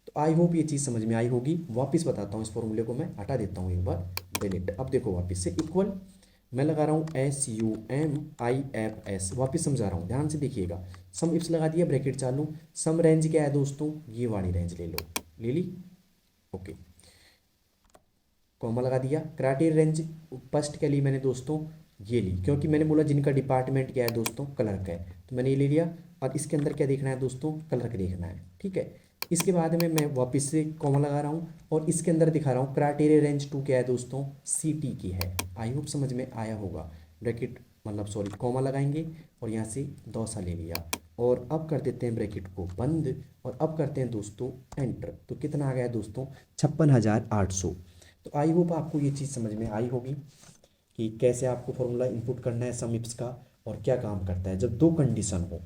तो आई होप ये चीज़ समझ में आई होगी। वापस बताता हूँ, इस फॉर्मूले को मैं हटा देता हूँ एक बार, डिलीट। अब देखो वापस से इक्वल, मैं लगा रहा हूँ SUMIFS, वापस समझा रहा हूँ, ध्यान से देखिएगा। सम इप्स लगा दिया, ब्रैकेट चालू। सम रेंज क्या है दोस्तों, ये वाली रेंज ले लो, ले ली, ओके, कॉमा लगा दिया। क्राइटेरिया रेंज फर्स्ट क्या ली मैंने दोस्तों, ये ली, क्योंकि मैंने बोला जिनका डिपार्टमेंट क्या है दोस्तों, क्लर्क है, तो मैंने ये ले लिया। और इसके अंदर क्या देखना है दोस्तों, क्लर्क देखना है, ठीक है। इसके बाद में मैं वापस से कॉमा लगा रहा हूँ और इसके अंदर दिखा रहा हूँ क्राइटेरिया रेंज टू क्या है दोस्तों, CT की है। आई होप समझ में आया होगा। ब्रैकेट, मतलब सॉरी, कॉमा लगाएंगे और यहाँ से दौसा ले लिया, और अब कर देते हैं ब्रैकेट को बंद, और अब करते हैं दोस्तों एंटर। तो कितना आ गया दोस्तों, 56,800। तो आई होप आपको ये चीज़ समझ में आई होगी कि कैसे आपको फॉर्मूला इनपुट करना है समिप्स का, और क्या काम करता है जब दो कंडीशन हो।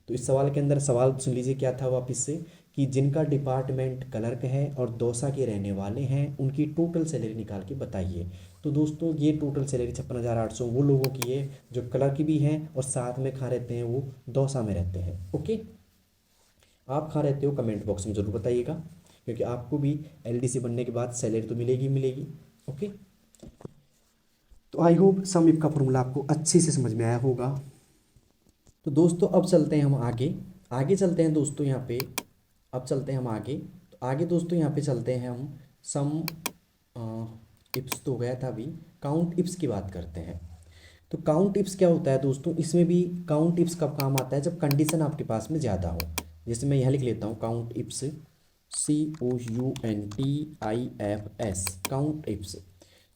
तो इस सवाल के अंदर सवाल सुन लीजिए क्या था वापस से, कि जिनका डिपार्टमेंट क्लर्क है और दौसा के रहने वाले हैं उनकी टोटल सैलरी निकाल के बताइए। तो दोस्तों ये टोटल सैलरी 56,800 वो लोगों की है जो क्लर्क भी हैं और साथ में कहाँ रहते हैं, वो दौसा में रहते हैं। ओके, आप कहाँ रहते हो कमेंट बॉक्स में ज़रूर बताइएगा, क्योंकि आपको भी LDC बनने के बाद सैलरी तो मिलेगी ही मिलेगी। ओके, तो आई होप सम का फॉर्मूला आपको अच्छे से समझ में आया होगा। तो दोस्तों अब चलते हैं हम आगे, आगे चलते हैं दोस्तों यहाँ पे, अब चलते हैं हम आगे। तो आगे दोस्तों यहाँ पे चलते हैं हम सम इप्स तो हो गया था, अभी काउंट इप्स की बात करते हैं। तो काउंट इप्स क्या होता है दोस्तों, इसमें भी काउंट इप्स कब काम आता है, जब कंडीशन आपके पास में ज़्यादा हो। जैसे मैं यहाँ लिख लेता हूँ काउंट इप्स, COUNTIFS, काउंट इप्स।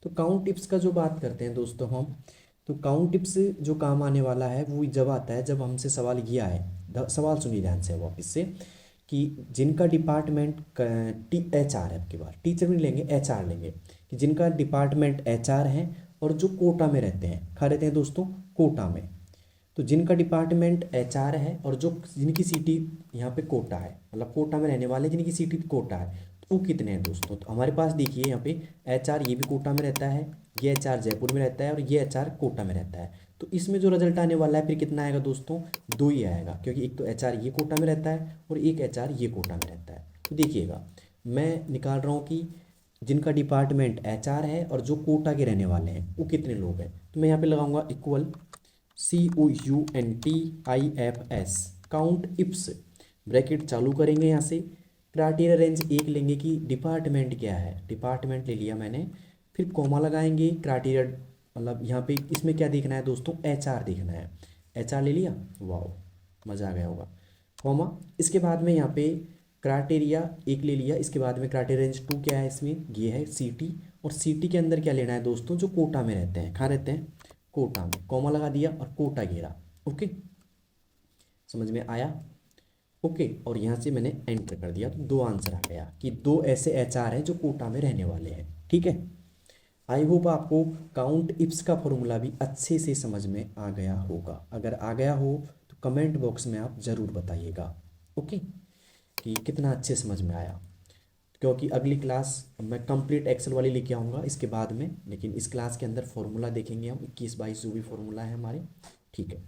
तो काउंट टिप्स का जो बात करते हैं दोस्तों हम, तो काउंट टिप्स जो काम आने वाला है वो जब आता है जब हमसे सवाल ये आए, सवाल सुनिए ध्यान से वापस से, कि जिनका डिपार्टमेंट HR है, आपके बार टीचर भी लेंगे, HR लेंगे, कि जिनका डिपार्टमेंट HR है और जो कोटा में रहते हैं, कहाँ रहते हैं दोस्तों, कोटा में। तो जिनका डिपार्टमेंट HR है और जो जिनकी सीटी यहाँ पे कोटा है, मतलब कोटा में रहने वाले जिनकी सीटी कोटा है, तो वो कितने हैं दोस्तों। तो हमारे पास देखिए यहाँ पे HR ये भी कोटा में रहता है, ये HR जयपुर में रहता है और ये HR कोटा में रहता है। तो इसमें जो रिजल्ट आने वाला है फिर कितना आएगा दोस्तों, दो ही आएगा, क्योंकि एक तो HR ये कोटा में रहता है और एक HR ये कोटा में रहता है। तो देखिएगा मैं निकाल रहा हूँ कि जिनका डिपार्टमेंट HR है और जो कोटा के रहने वाले हैं वो कितने लोग हैं। तो मैं यहाँ पे लगाऊंगा इक्वल COUNTIFS, काउंट इप्स, ब्रैकेट चालू करेंगे यहाँ से। क्राइटेरिया रेंज एक लेंगे कि डिपार्टमेंट क्या है, डिपार्टमेंट ले लिया मैंने, फिर कॉमा लगाएंगे। क्राइटेरिया मतलब यहाँ पे इसमें क्या देखना है दोस्तों, HR देखना है, HR ले लिया, वाह मज़ा आ गया होगा, कॉमा। इसके बाद में यहाँ पे क्राइटेरिया एक ले लिया, इसके बाद में क्राइटेरिया रेंज टू क्या है, इसमें ये है CT, और CT के अंदर क्या लेना है दोस्तों, जो कोटा में रहते हैं, कहाँ रहते हैं, कोटा में, कॉमा लगा दिया और कोटा घेरा। ओके, समझ में आया। ओके, और यहाँ से मैंने एंटर कर दिया, तो दो आंसर आ गया कि दो ऐसे HR हैं जो कोटा में रहने वाले हैं। ठीक है, आई होप आपको काउंट इप्स का फॉर्मूला भी अच्छे से समझ में आ गया होगा। अगर आ गया हो तो कमेंट बॉक्स में आप ज़रूर बताइएगा, ओके, कि कितना अच्छे समझ में आया। क्योंकि अगली क्लास मैं कंप्लीट एक्सेल वाली लेके आऊँगा इसके बाद में, लेकिन इस क्लास के अंदर फॉर्मूला देखेंगे हम 21-22 जो भी फॉर्मूला है हमारे। ठीक है,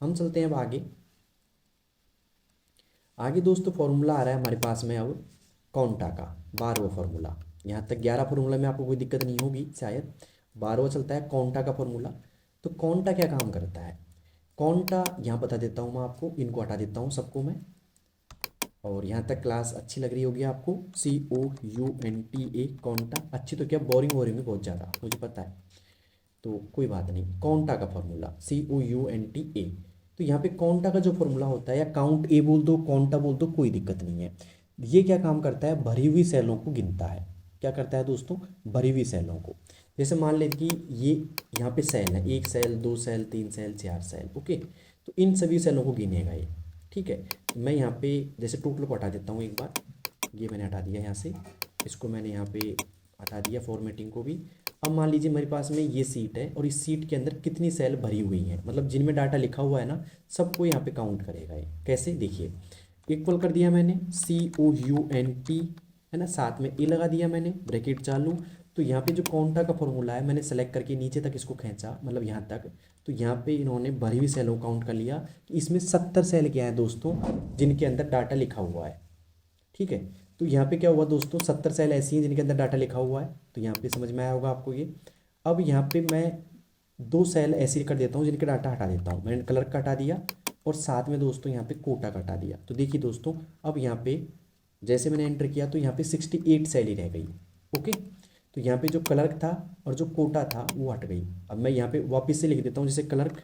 हम चलते हैं अब आगे। आगे दोस्तों फॉर्मूला आ रहा है हमारे पास में अब कॉन्टा का 12वां फॉर्मूला। यहाँ तक 11 फॉर्मूला में आपको कोई दिक्कत नहीं होगी शायद, 12वां चलता है कॉन्टा का फॉर्मूला। तो कॉन्टा क्या काम करता है, कॉन्टा यहाँ बता देता हूँ मैं आपको, इनको हटा देता हूँ सबको मैं, और यहाँ तक क्लास अच्छी लग रही होगी आपको। COUNTA, कॉन्टा, अच्छी तो क्या, बोरिंग हो रही होगी बहुत ज़्यादा मुझे पता है। तो कोई बात नहीं, कॉन्टा का फॉर्मूला COUNTA। तो यहाँ पे कॉन्टा का जो फॉर्मूला होता है, या काउंट ए बोल दो, कॉन्टा बोल दो, कोई दिक्कत नहीं है। ये क्या काम करता है, भरी हुई सेलों को गिनता है। क्या करता है दोस्तों, भरी हुई सेलों को। जैसे मान लें कि ये यहाँ पे सेल है, 1 cell, 2 cell, 3 cell, 4 cell, okay. तो इन सभी सेलों को गिनेगा ये, ठीक है। मैं यहाँ पे जैसे टोटल को हटा देता हूँ एक बार, ये मैंने हटा दिया यहाँ से, इसको मैंने यहाँ पे हटा दिया, फॉर्मेटिंग को भी। अब मान लीजिए मेरे पास में ये सीट है, और इस सीट के अंदर कितनी सेल भरी हुई हैं, मतलब जिनमें डाटा लिखा हुआ है ना, सबको यहाँ पे काउंट करेगा ये। कैसे, देखिए, इक्वल कर दिया मैंने, COUNT, है ना, साथ में ए लगा दिया मैंने, ब्रैकेट चालू। तो यहाँ पे जो कॉन्टा का फॉर्मूला है, मैंने सेलेक्ट करके नीचे तक इसको खींचा, मतलब यहाँ तक। तो यहाँ पे इन्होंने भरी हुई सेलों को काउंट कर लिया कि इसमें 70 सेल क्या है दोस्तों, जिनके अंदर डाटा लिखा हुआ है, ठीक है। तो यहाँ पे क्या हुआ दोस्तों, 70 सेल ऐसी हैं जिनके अंदर डाटा लिखा हुआ है। तो यहाँ पे समझ में आया होगा आपको ये। अब यहाँ पे मैं 2 सेल ऐसे कर देता हूँ जिनके डाटा हटा देता हूँ। मैंने कलर का हटा दिया, और साथ में दोस्तों यहाँ पे कोटा का हटा दिया। तो देखिए दोस्तों, अब यहाँ पे जैसे मैंने एंटर किया तो यहाँ पे 68 सेल ही रह गई, ओके। तो यहाँ पे जो क्लर्क था और जो कोटा था वो हट गई। अब मैं यहाँ पे वापस से लिख देता हूँ जैसे क्लर्क।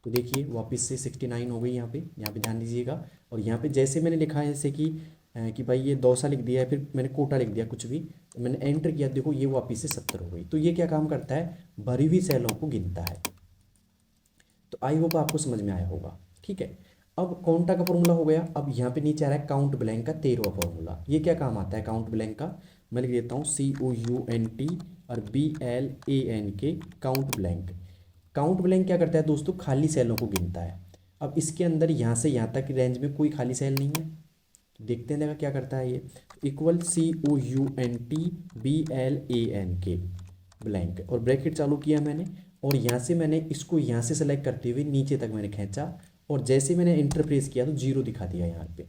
तो देखिए वापस से 69 हो गई यहाँ पे ध्यान दीजिएगा। और यहाँ पे जैसे मैंने लिखा है जैसे कि भाई ये दौसा लिख दिया है, फिर मैंने कोटा लिख दिया कुछ भी, तो मैंने एंटर किया, देखो ये वापस से 70 हो गई। तो ये क्या काम करता है, भरी हुई सेलों को गिनता है। तो आई होप आपको समझ में आया होगा, ठीक है। अब काउंटा का फॉर्मूला हो गया। अब यहाँ पे नीचे आ रहा है काउंट ब्लैंक का 13वां फॉर्मूला। ये क्या काम आता है काउंट ब्लैंक का, मैं लिख देता हूँ COUNT और BLANK, count blank. Count blank क्या करता है दोस्तों, खाली सेलों को गिनता है। अब इसके अंदर यहाँ से यहाँ तक की रेंज में कोई खाली सेल नहीं है। तो देखते हैं देखा क्या करता है ये, इक्वल COUNT BLANK ब्लैंक, और ब्रैकेट चालू किया मैंने। और यहाँ से मैंने इसको यहाँ से सेलेक्ट करते हुए नीचे तक मैंने खींचा, और जैसे मैंने इंटर प्रेस किया तो 0 दिखा दिया यहाँ पे,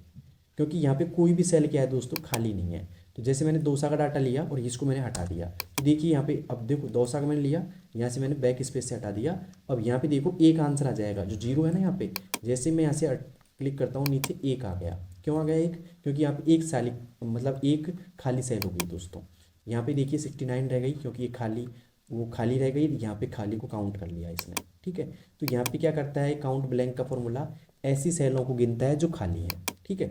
क्योंकि यहाँ पे कोई भी सेल क्या है दोस्तों, खाली नहीं है। तो जैसे मैंने दोसा का डाटा लिया और इसको मैंने हटा दिया, तो देखिए यहाँ पे, अब देखो दोसा का मैंने लिया, यहाँ से मैंने बैक स्पेस से हटा दिया। अब यहाँ पे देखो एक आंसर आ जाएगा, जो 0 है ना यहाँ पे। जैसे मैं यहाँ से क्लिक करता हूँ नीचे, एक आ गया। क्यों आ गया एक, क्योंकि यहाँ पे एक साली, मतलब एक खाली सेल हो गई दोस्तों। यहाँ पे देखिए 69 रह गई, क्योंकि ये खाली, वो खाली रह गई, यहाँ पे खाली को काउंट कर लिया इसने, ठीक है। तो यहाँ पे क्या करता है काउंट ब्लैंक का फॉर्मूला, ऐसी सेलों को गिनता है जो खाली हैं, ठीक है।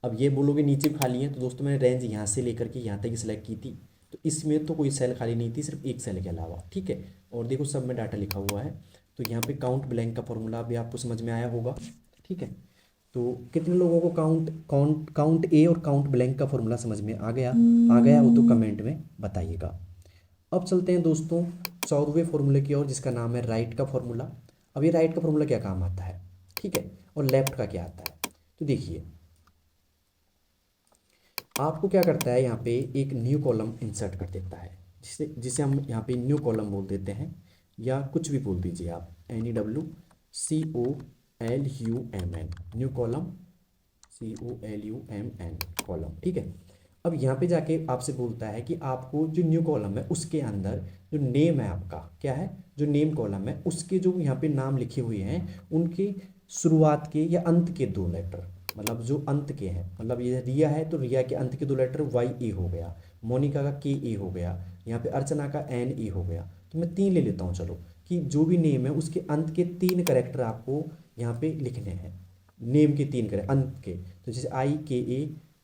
अब ये बोलोगे नीचे खाली है, तो दोस्तों मैंने रेंज यहाँ से लेकर के यहाँ तक ही सिलेक्ट की थी, तो इसमें तो कोई सेल खाली नहीं थी, सिर्फ एक सेल के अलावा, ठीक है। और देखो सब में डाटा लिखा हुआ है। तो यहाँ पे काउंट ब्लैंक का फॉर्मूला भी आपको समझ में आया होगा, ठीक है। तो कितने लोगों को काउंट ए और काउंट ब्लैंक का फॉर्मूला समझ में आ गया हो तो कमेंट में बताइएगा। अब चलते हैं दोस्तों 14वें फॉर्मूले की ओर, जिसका नाम है राइट का फॉर्मूला। अब ये राइट का फॉर्मूला क्या काम आता है, ठीक है, और लेफ्ट का क्या आता है। तो देखिए आपको क्या करता है, यहाँ पे एक न्यू कॉलम इंसर्ट कर देता है, जिसे जिसे हम यहाँ पे न्यू कॉलम बोल देते हैं, या कुछ भी बोल दीजिए आप, NEWCOLUMN, new column, COLUMN column, ठीक है। अब यहाँ पे जाके आपसे बोलता है कि आपको जो न्यू कॉलम है उसके अंदर जो नेम है आपका, क्या है, जो नेम कॉलम है उसके जो यहाँ पे नाम लिखे हुए हैं, उनके शुरुआत के या अंत के 2 लेटर, मतलब जो अंत के हैं, मतलब ये रिया है तो रिया के अंत के 2 लेटर YA हो गया, मोनिका का KA हो गया, यहाँ पे अर्चना का NA हो गया। तो मैं 3 ले लेता हूँ चलो, कि जो भी नेम है उसके अंत के 3 करेक्टर आपको यहाँ पे लिखने हैं, नेम के 3 करेक्टर अंत के। तो जैसे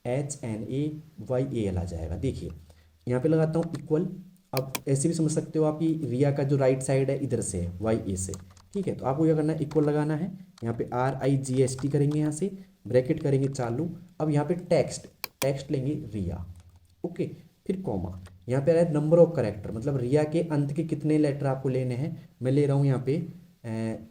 IKAHNAYAL आ जाएगा। देखिए यहाँ पे लगाता हूँ इक्वल। अब ऐसे भी समझ सकते हो आप कि रिया का जो राइट साइड है इधर से है, YA से, ठीक है। तो आपको क्या करना है, इक्वल लगाना है, यहाँ पे RIGST करेंगे, यहाँ से ब्रैकेट करेंगे चालू। अब यहाँ पे टेक्स्ट लेंगे रिया, ओके, फिर कॉमा। यहाँ पे आ रहा है नंबर ऑफ करेक्टर, मतलब रिया के अंत के कितने लेटर आपको लेने हैं। मैं ले रहा हूँ यहाँ पे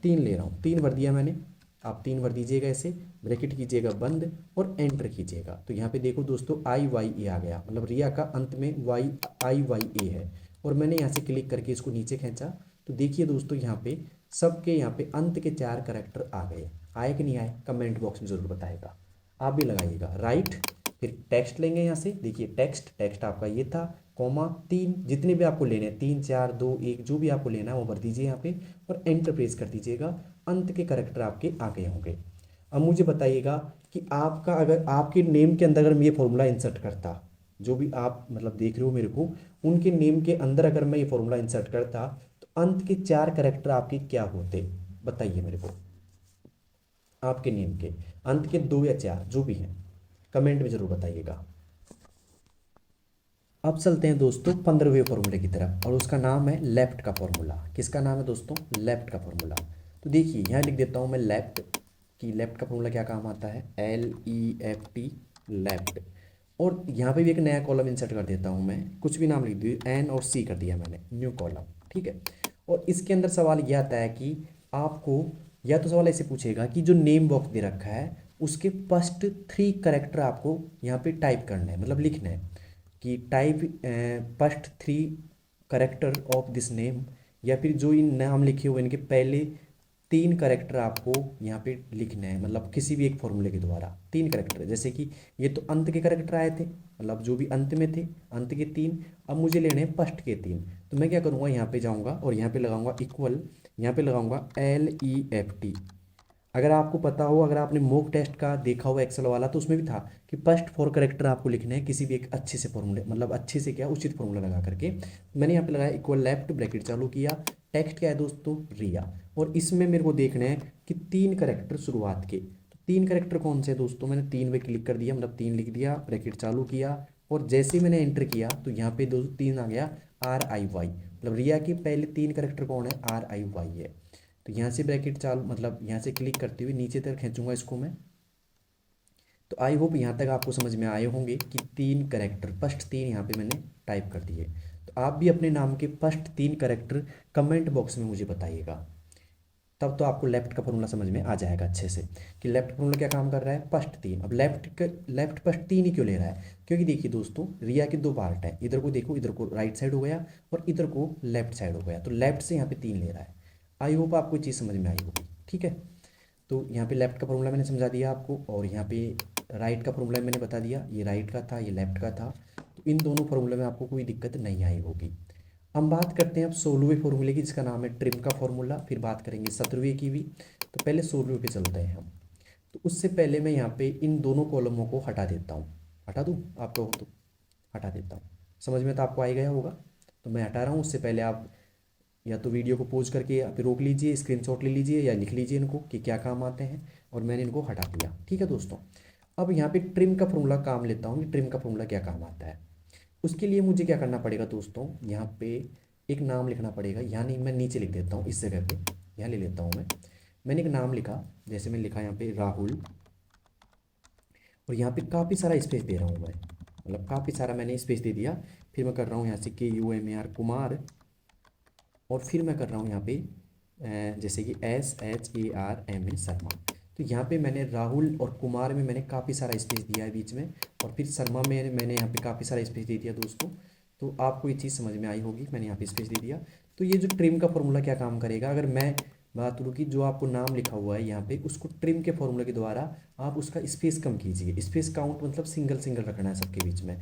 3 ले रहा हूँ, 3 भर दिया मैंने। आप 3 भर दीजिएगा, ऐसे ब्रैकेट कीजिएगा बंद और एंटर कीजिएगा। तो यहाँ पे देखो दोस्तों IYA आ गया, मतलब रिया का अंत में IYA है। और मैंने यहाँ से क्लिक करके इसको नीचे खींचा, तो देखिए दोस्तों यहाँ पे सबके यहाँ पे अंत के 4 करेक्टर आ गए। आए कि नहीं आए, कमेंट बॉक्स में ज़रूर बताएगा, आप भी लगाइएगा। राइट, फिर टेक्स्ट लेंगे यहाँ से, देखिए टेक्स्ट आपका ये था, कॉमा 3, जितने भी आपको लेने हैं 3 4 2 1 जो भी आपको लेना है वो भर दीजिए यहाँ पे, और एंटर प्रेस कर दीजिएगा। अंत के करेक्टर आपके आ गए होंगे। अब मुझे बताइएगा कि आपका, अगर आपके नेम के अंदर अगर मैं ये फॉर्मूला इंसर्ट करता, जो भी आप मतलब देख रहे हो मेरे को, उनके नेम के अंदर अगर मैं ये फॉर्मूला इंसर्ट करता तो अंत के 4 करेक्टर आपके क्या होते, बताइए मेरे को। आपके नेम के अंत के 2 या 4 जो भी हैं, कमेंट में जरूर बताइएगा। अब चलते हैं दोस्तों 15वें फॉर्मूले की तरफ, और उसका नाम है लेफ्ट का फॉर्मूला। किसका नाम है दोस्तों? लेफ्ट का फॉर्मूला। तो देखिए यहाँ लिख देता हूँ मैं लेफ्ट, कि लेफ्ट का फॉर्मूला क्या काम आता है, LEFT, लेफ्ट। और यहाँ पे भी एक नया कॉलम इंसर्ट कर देता हूँ मैं, कुछ भी नाम लिख दिया, N और C कर दिया मैंने, न्यू कॉलम, ठीक है। और इसके अंदर सवाल यह आता है कि आपको, या तो सवाल ऐसे पूछेगा कि जो नेम बॉक्स दे रखा है उसके फर्स्ट 3 करेक्टर आपको यहाँ पे टाइप करना है, मतलब लिखना है कि type first 3 character of this name, या फिर जो इन नाम लिखे हुए इनके पहले 3 करेक्टर आपको यहाँ पे लिखना है, मतलब किसी भी एक फॉर्मूले के द्वारा 3 करेक्टर। जैसे कि ये तो अंत के करेक्टर आए थे, मतलब जो भी अंत में थे, अंत के 3। अब मुझे लेने हैं फर्स्ट के 3, तो मैं क्या करूँगा, यहाँ पे जाऊँगा और यहाँ पे लगाऊंगा इक्वल, यहाँ पे लगाऊंगा LEFT। अगर आपको पता हो, अगर आपने मॉक टेस्ट का देखा हो एक्सेल वाला, तो उसमें भी था कि फर्स्ट 4 करेक्टर आपको लिखने हैं किसी भी एक अच्छे से फॉर्मूले, मतलब अच्छे से क्या, उचित फॉर्मूला लगा करके। मैंने यहाँ पे लगाया इक्वल लेफ्ट, ब्रैकेट चालू किया, टेक्स्ट क्या है दोस्तों, रिया। और इसमें मेरे को देखना है कि 3 करेक्टर शुरुआत के, तो 3 करेक्टर कौन से हैं दोस्तों, मैंने 3 पे क्लिक कर दिया, मतलब 3 लिख दिया, ब्रैकेट चालू किया, और जैसे ही मैंने एंटर किया तो यहाँ पे 3 आ गया, RIY, मतलब रिया के पहले 3 करेक्टर कौन है, RIY है। तो यहाँ से ब्रैकेट चालू, मतलब यहाँ से क्लिक करते हुए नीचे तक खींचूंगा इसको मैं। तो आई होप यहाँ तक आपको समझ में आए होंगे कि 3 करेक्टर, फर्स्ट 3 यहाँ पे मैंने टाइप कर दिए। तो आप भी अपने नाम के फर्स्ट 3 करेक्टर कमेंट बॉक्स में मुझे बताइएगा, तब तो आपको लेफ्ट का फॉर्मूला समझ में आ जाएगा अच्छे से कि लेफ्ट फॉर्मूला क्या काम कर रहा है, फर्स्ट 3। अब लेफ्ट फर्स्ट 3 ही क्यों ले रहा है, क्योंकि देखिए दोस्तों रिया के 2 पार्ट हैं, इधर को देखो, इधर को राइट साइड हो गया और इधर को लेफ्ट साइड हो गया, तो लेफ्ट से यहाँ पे 3 ले रहा है। आई होप आपको चीज़ समझ में आई होगी, ठीक है। तो यहाँ पे लेफ्ट का फॉर्मूला मैंने समझा दिया आपको, और यहाँ पे राइट का फॉर्मूला मैंने बता दिया, ये राइट का था, ये लेफ्ट का था। तो इन दोनों फॉर्मूले में आपको कोई दिक्कत नहीं आई होगी। हम बात करते हैं अब 16वें फॉर्मूले की, जिसका नाम है ट्रिम का फॉर्मूला, फिर बात करेंगे 17वें की भी। तो पहले 16वें पे चलते हैं हम। तो उससे पहले मैं यहाँ पे इन दोनों कॉलमों को हटा देता हूँ, हटा दूँ आप कहो तो, हटा देता हूँ। समझ में तो आपको आ ही गया होगा, तो मैं हटा रहा हूँ। उससे पहले आप या तो वीडियो को पॉज करके या फिर रोक लीजिए, स्क्रीनशॉट ले लीजिए या लिख लीजिए इनको कि क्या काम आते हैं, और मैंने इनको हटा दिया, ठीक है दोस्तों। अब यहाँ पे ट्रिम का फॉर्मूला काम लेता हूँ कि ट्रिम का फॉर्मूला क्या काम आता है। उसके लिए मुझे क्या करना पड़ेगा दोस्तों, यहाँ पे एक नाम लिखना पड़ेगा, यहाँ नहीं, मैं नीचे लिख देता हूँ इस जगह पे, यहाँ ले लेता हूँ मैंने एक नाम लिखा, जैसे मैं लिखा यहाँ पे राहुल, और यहाँ पे काफ़ी सारा स्पेस दे रहा हूँ मैं, मतलब काफ़ी सारा मैंने स्पेस दे दिया। फिर मैं कर रहा हूँ यहाँ से KUMAR कुमार, और फिर मैं कर रहा हूँ यहाँ पे जैसे कि SHARMA शर्मा। तो यहाँ पे मैंने राहुल और कुमार में मैंने काफ़ी सारा स्पेस दिया है बीच में, और फिर शर्मा में मैंने यहाँ पे काफ़ी सारा स्पेस दे दिया दोस्तों। तो आपको ये चीज़ समझ में आई होगी, मैंने यहाँ पे स्पेस दे दिया। तो ये जो ट्रिम का फॉर्मूला क्या काम करेगा, अगर मैं बात करूँ कि जो आपको नाम लिखा हुआ है यहाँ पे, उसको ट्रिम के फॉर्मूले के द्वारा आप उसका स्पेस कम कीजिए। स्पेस काउंट मतलब सिंगल सिंगल रखना है सबके बीच में।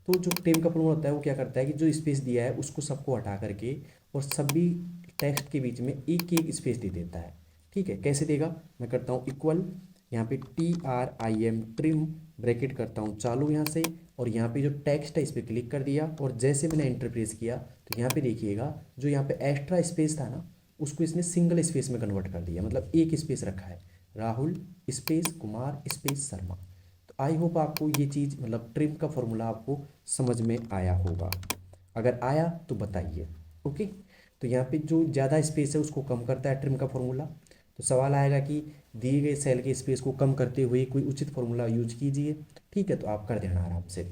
तो जो ट्रिम का फॉर्मूला होता है वो क्या करता है कि जो स्पेस दिया है उसको सबको हटा करके और सभी टेक्स्ट के बीच में एक एक स्पेस दे देता है, ठीक है। कैसे देगा, मैं करता हूँ इक्वल, यहाँ पे TRIM ट्रिम, ब्रैकेट करता हूँ चालू यहाँ से, और यहाँ पे जो टेक्स्ट है इस पर क्लिक कर दिया, और जैसे मैंने एंटर प्रेस किया तो यहाँ पे देखिएगा जो यहाँ पे एक्स्ट्रा स्पेस था ना, उसको इसने सिंगल स्पेस में कन्वर्ट कर दिया, मतलब एक स्पेस रखा है, राहुल स्पेस कुमार स्पेस शर्मा। तो आई होप आपको ये चीज़, मतलब ट्रिम का फॉर्मूला आपको समझ में आया होगा। अगर आया तो बताइए, ओके। तो यहाँ पे जो ज़्यादा स्पेस है उसको कम करता है ट्रिम का फॉर्मूला। तो सवाल आएगा कि दिए गए सेल के स्पेस को कम करते हुए कोई उचित फॉर्मूला यूज कीजिए, ठीक है। तो आप कर देना आराम से।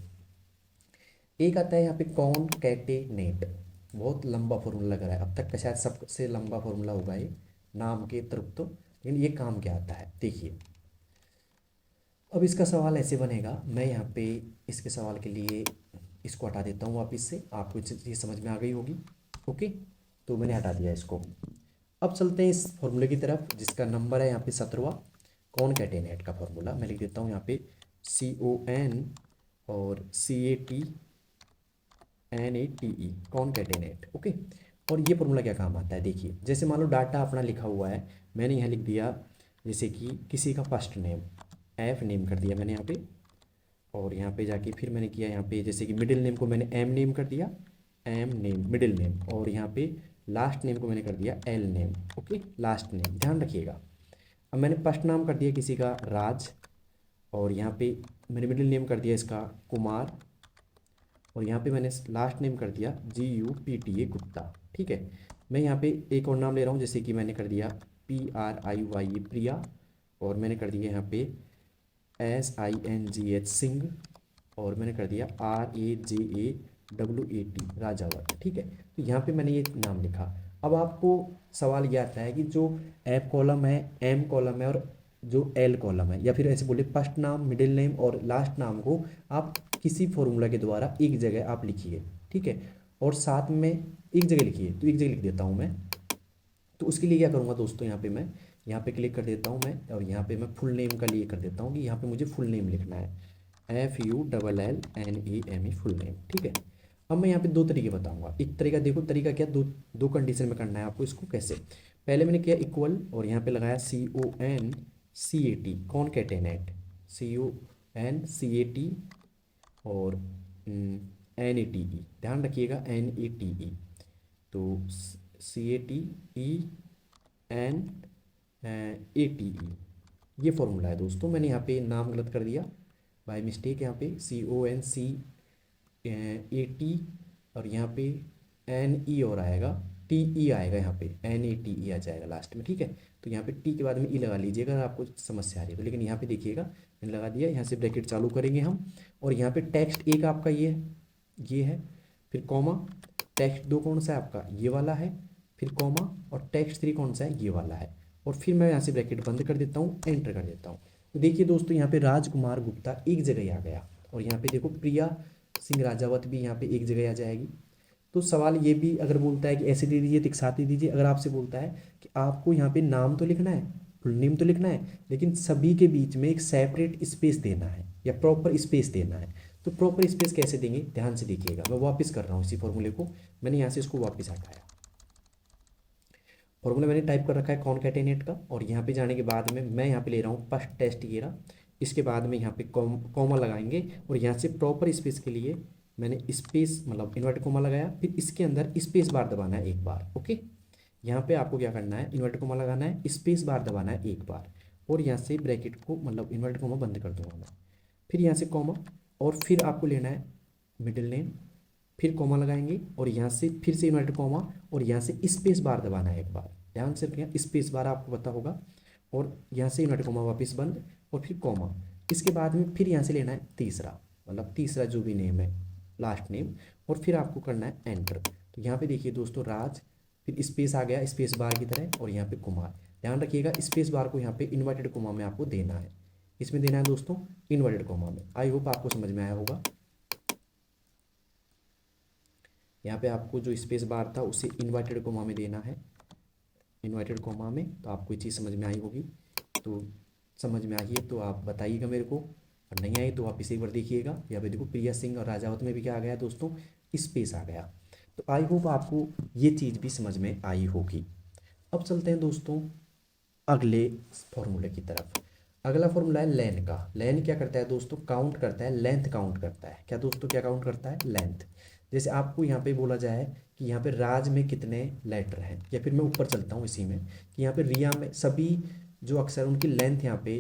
एक आता है यहाँ पे कॉनकैटेनेट, बहुत लंबा फॉर्मूला लग रहा है, अब तक का शायद सबसे लंबा फॉर्मूला होगा ये नाम के तरफ तो, लेकिन ये काम क्या आता है देखिए। अब इसका सवाल ऐसे बनेगा, मैं यहाँ पे इसके सवाल के लिए इसको हटा देता हूँ वापस से, आपको ये समझ में आ गई होगी, ओके। तो मैंने हटा दिया इसको। अब चलते हैं इस फॉर्मूले की तरफ जिसका नंबर है यहाँ पे 17वां, कॉनकैटेनेट का फॉर्मूला। मैं लिख देता हूँ यहाँ पे CON और CATNATE, कॉनकैटेनेट, ओके। और ये फॉर्मूला क्या काम आता है देखिए, जैसे मान लो डाटा अपना लिखा हुआ है, मैंने यहाँ लिख दिया जैसे कि किसी का फर्स्ट नेम, F नेम कर दिया मैंने यहाँ पे, और यहाँ पे जाके फिर मैंने किया यहाँ पे जैसे कि मिडिल नेम को मैंने एम नेम कर दिया, एम नेम मिडिल नेम, और यहाँ पे लास्ट नेम को मैंने कर दिया L name. Okay, last name ध्यान रखिएगा। अब मैंने फर्स्ट नाम कर दिया किसी का राज, और यहाँ पे मैंने मिडिल नेम कर दिया इसका कुमार, और यहाँ पे मैंने लास्ट नेम कर दिया GUPTA गुप्ता। ठीक है, मैं यहाँ पे एक और नाम ले रहा हूँ, जैसे कि मैंने कर दिया PRIYA प्रिया, और मैंने कर दिया यहाँ पे SINGH सिंह, और मैंने कर दिया RAJAWAT राजावत। ठीक है, तो यहाँ पे मैंने ये नाम लिखा। अब आपको सवाल ये आता है कि जो एफ कॉलम है, एम कॉलम है, और जो एल कॉलम है, या फिर ऐसे बोले फर्स्ट नाम मिडिल नेम और लास्ट नाम को आप किसी फॉर्मूला के द्वारा एक जगह आप लिखिए। ठीक है, और साथ में एक जगह लिखिए, तो एक जगह लिख देता हूँ मैं। तो उसके लिए क्या करूँगा दोस्तों, यहाँ पे मैं यहाँ पे क्लिक कर देता हूँ मैं, और यहाँ पे मैं फुल नेम का लिए कर देता हूँ कि यहाँ पे मुझे फुल नेम लिखना है, FULLNAME फुल नेम। ठीक है, अब मैं यहाँ पे दो तरीके बताऊँगा। एक तरीका देखो, तरीका क्या, दो कंडीशन में करना है आपको इसको। कैसे, पहले मैंने किया इक्वल, और यहाँ पे लगाया CONCAT कॉनकेटेनेट, CONCAT और NATE, ध्यान रखिएगा NATE। तो CATENATE ये फॉर्मूला है दोस्तों। मैंने यहाँ पे नाम गलत कर दिया बाय मिस्टेक, यहाँ पे CONCAT और यहाँ पे NE और आएगा, TE आएगा, यहाँ पे NATE आ जाएगा लास्ट में। ठीक है, तो यहाँ पे टी के बाद में ई लगा लीजिएगा अगर आपको समस्या आ रही है तो। लेकिन यहाँ पे देखिएगा मैंने लगा दिया, यहाँ से ब्रैकेट चालू करेंगे हम, और यहाँ पे टेक्स्ट एक आपका ये है, फिर कॉमा, टेक्स्ट दो कौन सा है आपका, ये वाला है, फिर कॉमा, और टेक्स्ट थ्री कौन सा है, ये वाला है, और फिर मैं यहाँ से ब्रैकेट बंद कर देता हूँ, एंटर कर देता हूँ। तो देखिए दोस्तों, यहाँ पे राजकुमार गुप्ता एक जगह ही आ गया, और यहाँ पे देखो प्रिया सिंह राजावत भी यहाँ पे एक जगह आ जाएगी। तो सवाल ये भी अगर बोलता है कि ऐसे दे दीजिए तो एक साथ ही दीजिए। अगर आपसे बोलता है कि आपको यहाँ पे नाम तो लिखना है, फुल नेम तो लिखना है, लेकिन सभी के बीच में एक सेपरेट स्पेस देना है या प्रॉपर स्पेस देना है, तो प्रॉपर स्पेस कैसे देंगे, ध्यान से देखिएगा। मैं वापस कर रहा हूँ इसी फॉर्मूले को, मैंने यहाँ से इसको वापस हटाया। फॉर्मूला मैंने टाइप कर रखा है कॉनकैटेनेट का, और यहाँ पे जाने के बाद में मैं यहाँ पे ले रहा हूँ फर्स्ट टेस्ट ये रहा। इसके बाद में यहाँ पे कॉमा लगाएंगे, और यहाँ से प्रॉपर स्पेस के लिए मैंने स्पेस मतलब इन्वर्टेड कॉमा लगाया, फिर इसके अंदर स्पेस बार दबाना है एक बार। ओके, यहाँ पे आपको क्या करना है, इन्वर्टेड कॉमा लगाना है, स्पेस बार दबाना है एक बार, और यहाँ से ब्रैकेट को मतलब इन्वर्टेड कॉमा बंद कर दूंगा मैं, फिर यहाँ से कॉमा, और फिर आपको लेना है मिडिल नेम, फिर कॉमा लगाएंगे, और यहाँ से फिर से इन्वर्टेड कॉमा, और यहाँ से स्पेस बार दबाना है एक बार, ध्यान से रखिए स्पेस बार आपको पता होगा, और यहाँ से इन्वर्टेड कॉमा वापस बंद, और फिर कॉमा। इसके बाद में फिर यहाँ से लेना है तीसरा, मतलब तीसरा जो भी नेम है लास्ट नेम, और फिर आपको करना है एंटर। तो यहाँ पे देखिए दोस्तों राज, फिर स्पेस आ गया स्पेस बार की तरह, और यहाँ पे कुमार। ध्यान रखिएगा स्पेस बार को यहाँ पे इन्वर्टेड कोमा में आपको देना है, इसमें देना है दोस्तों इन्वर्टेड कोमा में। आई होप आपको समझ में आया होगा। यहाँ पे आपको जो स्पेस बार था उसे इन्वर्टेड कोमा में देना है, इन्वर्टेड कोमा में। तो आपको ये चीज़ समझ में आई होगी, तो समझ में आई है तो आप बताइएगा मेरे को, और नहीं आई तो आप इसे एक बार देखिएगा। यहाँ पे देखो प्रिया सिंह और राजावत में भी क्या आ गया दोस्तों, स्पेस आ गया। तो आई होप आपको ये चीज़ भी समझ में आई होगी। अब चलते हैं दोस्तों अगले फॉर्मूले की तरफ। अगला फॉर्मूला है लेन का। लेन क्या करता है दोस्तों, काउंट करता है, लेंथ काउंट करता है। क्या दोस्तों, क्या काउंट करता है, लेंथ। जैसे आपको यहाँ पे बोला जाए कि यहाँ पे राज में कितने लेटर हैं, या फिर मैं ऊपर चलता हूँ इसी में कि यहाँ पे रिया में सभी जो अक्षर उनकी लेंथ यहाँ पे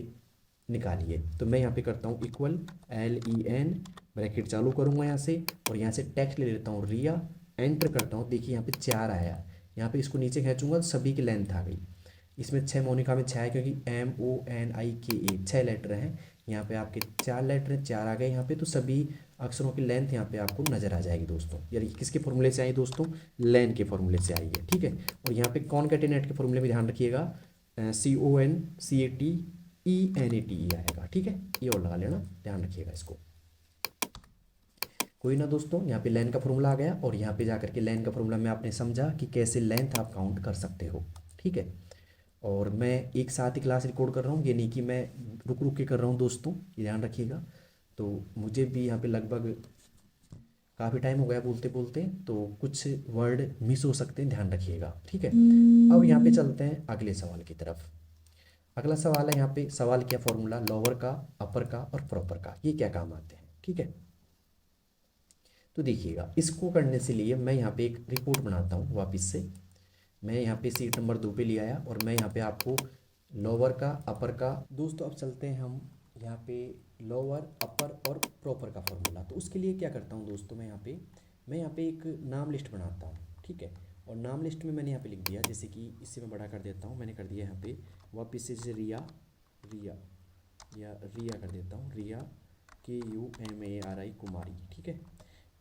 निकालिए। तो मैं यहाँ पे करता हूँ इक्वल LEN, ब्रैकेट चालू करूँगा यहाँ से, और यहाँ से टेक्स्ट ले लेता हूँ रिया, एंटर करता हूँ। देखिए यहाँ पे 4 आया, यहाँ पे इसको नीचे खींचूंगा तो सभी की लेंथ आ गई। इसमें 6, मोनिका में 6 है क्योंकि MONIKA 6 लेटर हैं। यहाँ पे आपके 4 लेटर हैं, 4 आ गए यहाँ पे, तो सभी अक्षरों की लेंथ यहाँ पे आपको नजर आ जाएगी दोस्तों। यानी किसके फॉर्मूले से आई दोस्तों, लेन के फॉर्मूले से आई है। ठीक है, और यहाँ पे कॉनकैटेनेट के फॉर्मूले में ध्यान रखिएगा CONCATENATE आएगा। ठीक है, ये और लगा लेना, ध्यान रखिएगा इसको। कोई ना दोस्तों, यहाँ पे लेन का फॉर्मूला आ गया, और यहाँ पे जाकर के लेन का फॉर्मूला में आपने समझा कि कैसे लेंथ आप काउंट कर सकते हो। ठीक है, और मैं एक साथ ही क्लास रिकॉर्ड कर रहा हूँ, ये नहीं कि मैं रुक रुक के कर रहा हूँ दोस्तों, ये ध्यान रखिएगा। तो मुझे भी यहाँ पे लगभग काफ़ी टाइम हो गया बोलते बोलते, तो कुछ वर्ड मिस हो सकते हैं, ध्यान रखिएगा। ठीक है, अब यहाँ पे चलते हैं अगले सवाल की तरफ। अगला सवाल है यहाँ पे, सवाल क्या, फॉर्मूला लोअर का, अपर का और प्रॉपर का, ये क्या काम आते हैं। ठीक है। तो देखिएगा, इसको करने से लिए मैं यहाँ पे एक रिपोर्ट बनाता हूँ वापस से। मैं यहाँ पे सीट नंबर 2 पे ले आया और मैं यहाँ पे आपको लोअर का, अपर का, दोस्तों अब चलते हैं हम यहाँ पे लोअर, अपर और प्रॉपर का फॉर्मूला। तो उसके लिए क्या करता हूँ दोस्तों, मैं यहाँ पे एक नाम लिस्ट बनाता हूँ, ठीक है। और नाम लिस्ट में मैंने यहाँ पे लिख दिया, जैसे कि इससे मैं बड़ा कर देता हूँ, मैंने कर दिया यहाँ पे वापस से जैसे रिया, रिया या रिया कर देता हूँ, रिया KUMARI कुमारी, ठीक है।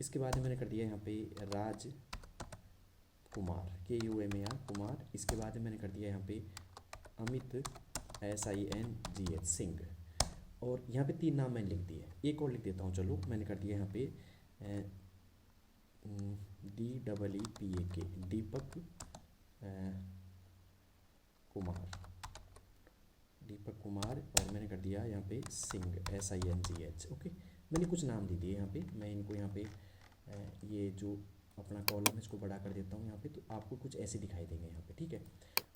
इसके बाद में मैंने कर दिया यहाँ पे राज कुमार KUMAR कुमार। इसके बाद में मैंने कर दिया यहाँ पे अमित SINGH सिंह। और यहाँ पे 3 नाम मैंने लिख दिए, एक और लिख देता हूँ, चलो मैंने कर दिया यहाँ पे DEEPAK दीपक कुमार, दीपक कुमार। और मैंने कर दिया यहाँ पे सिंह SINGH, ओके। मैंने कुछ नाम दे दिए यहाँ पे, मैं इनको यहाँ पे ये जो अपना कॉलम है इसको बड़ा कर देता हूँ यहाँ पे, तो आपको कुछ ऐसे दिखाई देंगे यहाँ पे, ठीक है।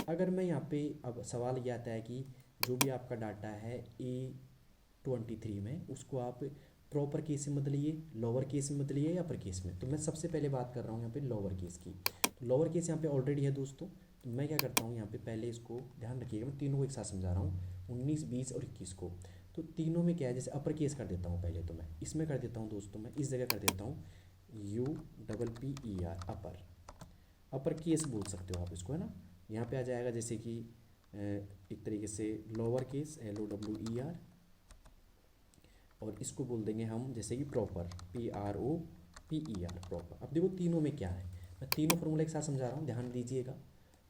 अगर मैं यहाँ पे, अब सवाल ये आता है कि जो भी आपका डाटा है A23 में, उसको आप प्रॉपर केस में बदलिए, लोअर केस में बदलिए या अपर केस में। तो मैं सबसे पहले बात कर रहा हूँ यहाँ पे लोअर केस की। तो लोअर केस यहाँ पे ऑलरेडी है दोस्तों, तो मैं क्या करता हूँ यहाँ पे, पहले इसको ध्यान रखिएगा, मैं तीनों को एक साथ समझा रहा हूँ, 19, 20 और 21 को। तो तीनों में क्या है, जैसे अपर केस कर देता हूँ पहले, तो मैं इसमें कर देता हूँ दोस्तों, मैं इस जगह कर देता हूँ UPPER अपर, अपर केस बोल सकते हो आप इसको, है ना। यहाँ पे आ जाएगा जैसे कि एक तरीके से लोअर केस LOWER, और इसको बोल देंगे हम जैसे कि प्रॉपर PROPER प्रॉपर। अब देखो तीनों में क्या है, मैं तीनों फार्मूला एक साथ समझा रहा हूँ, ध्यान दीजिएगा।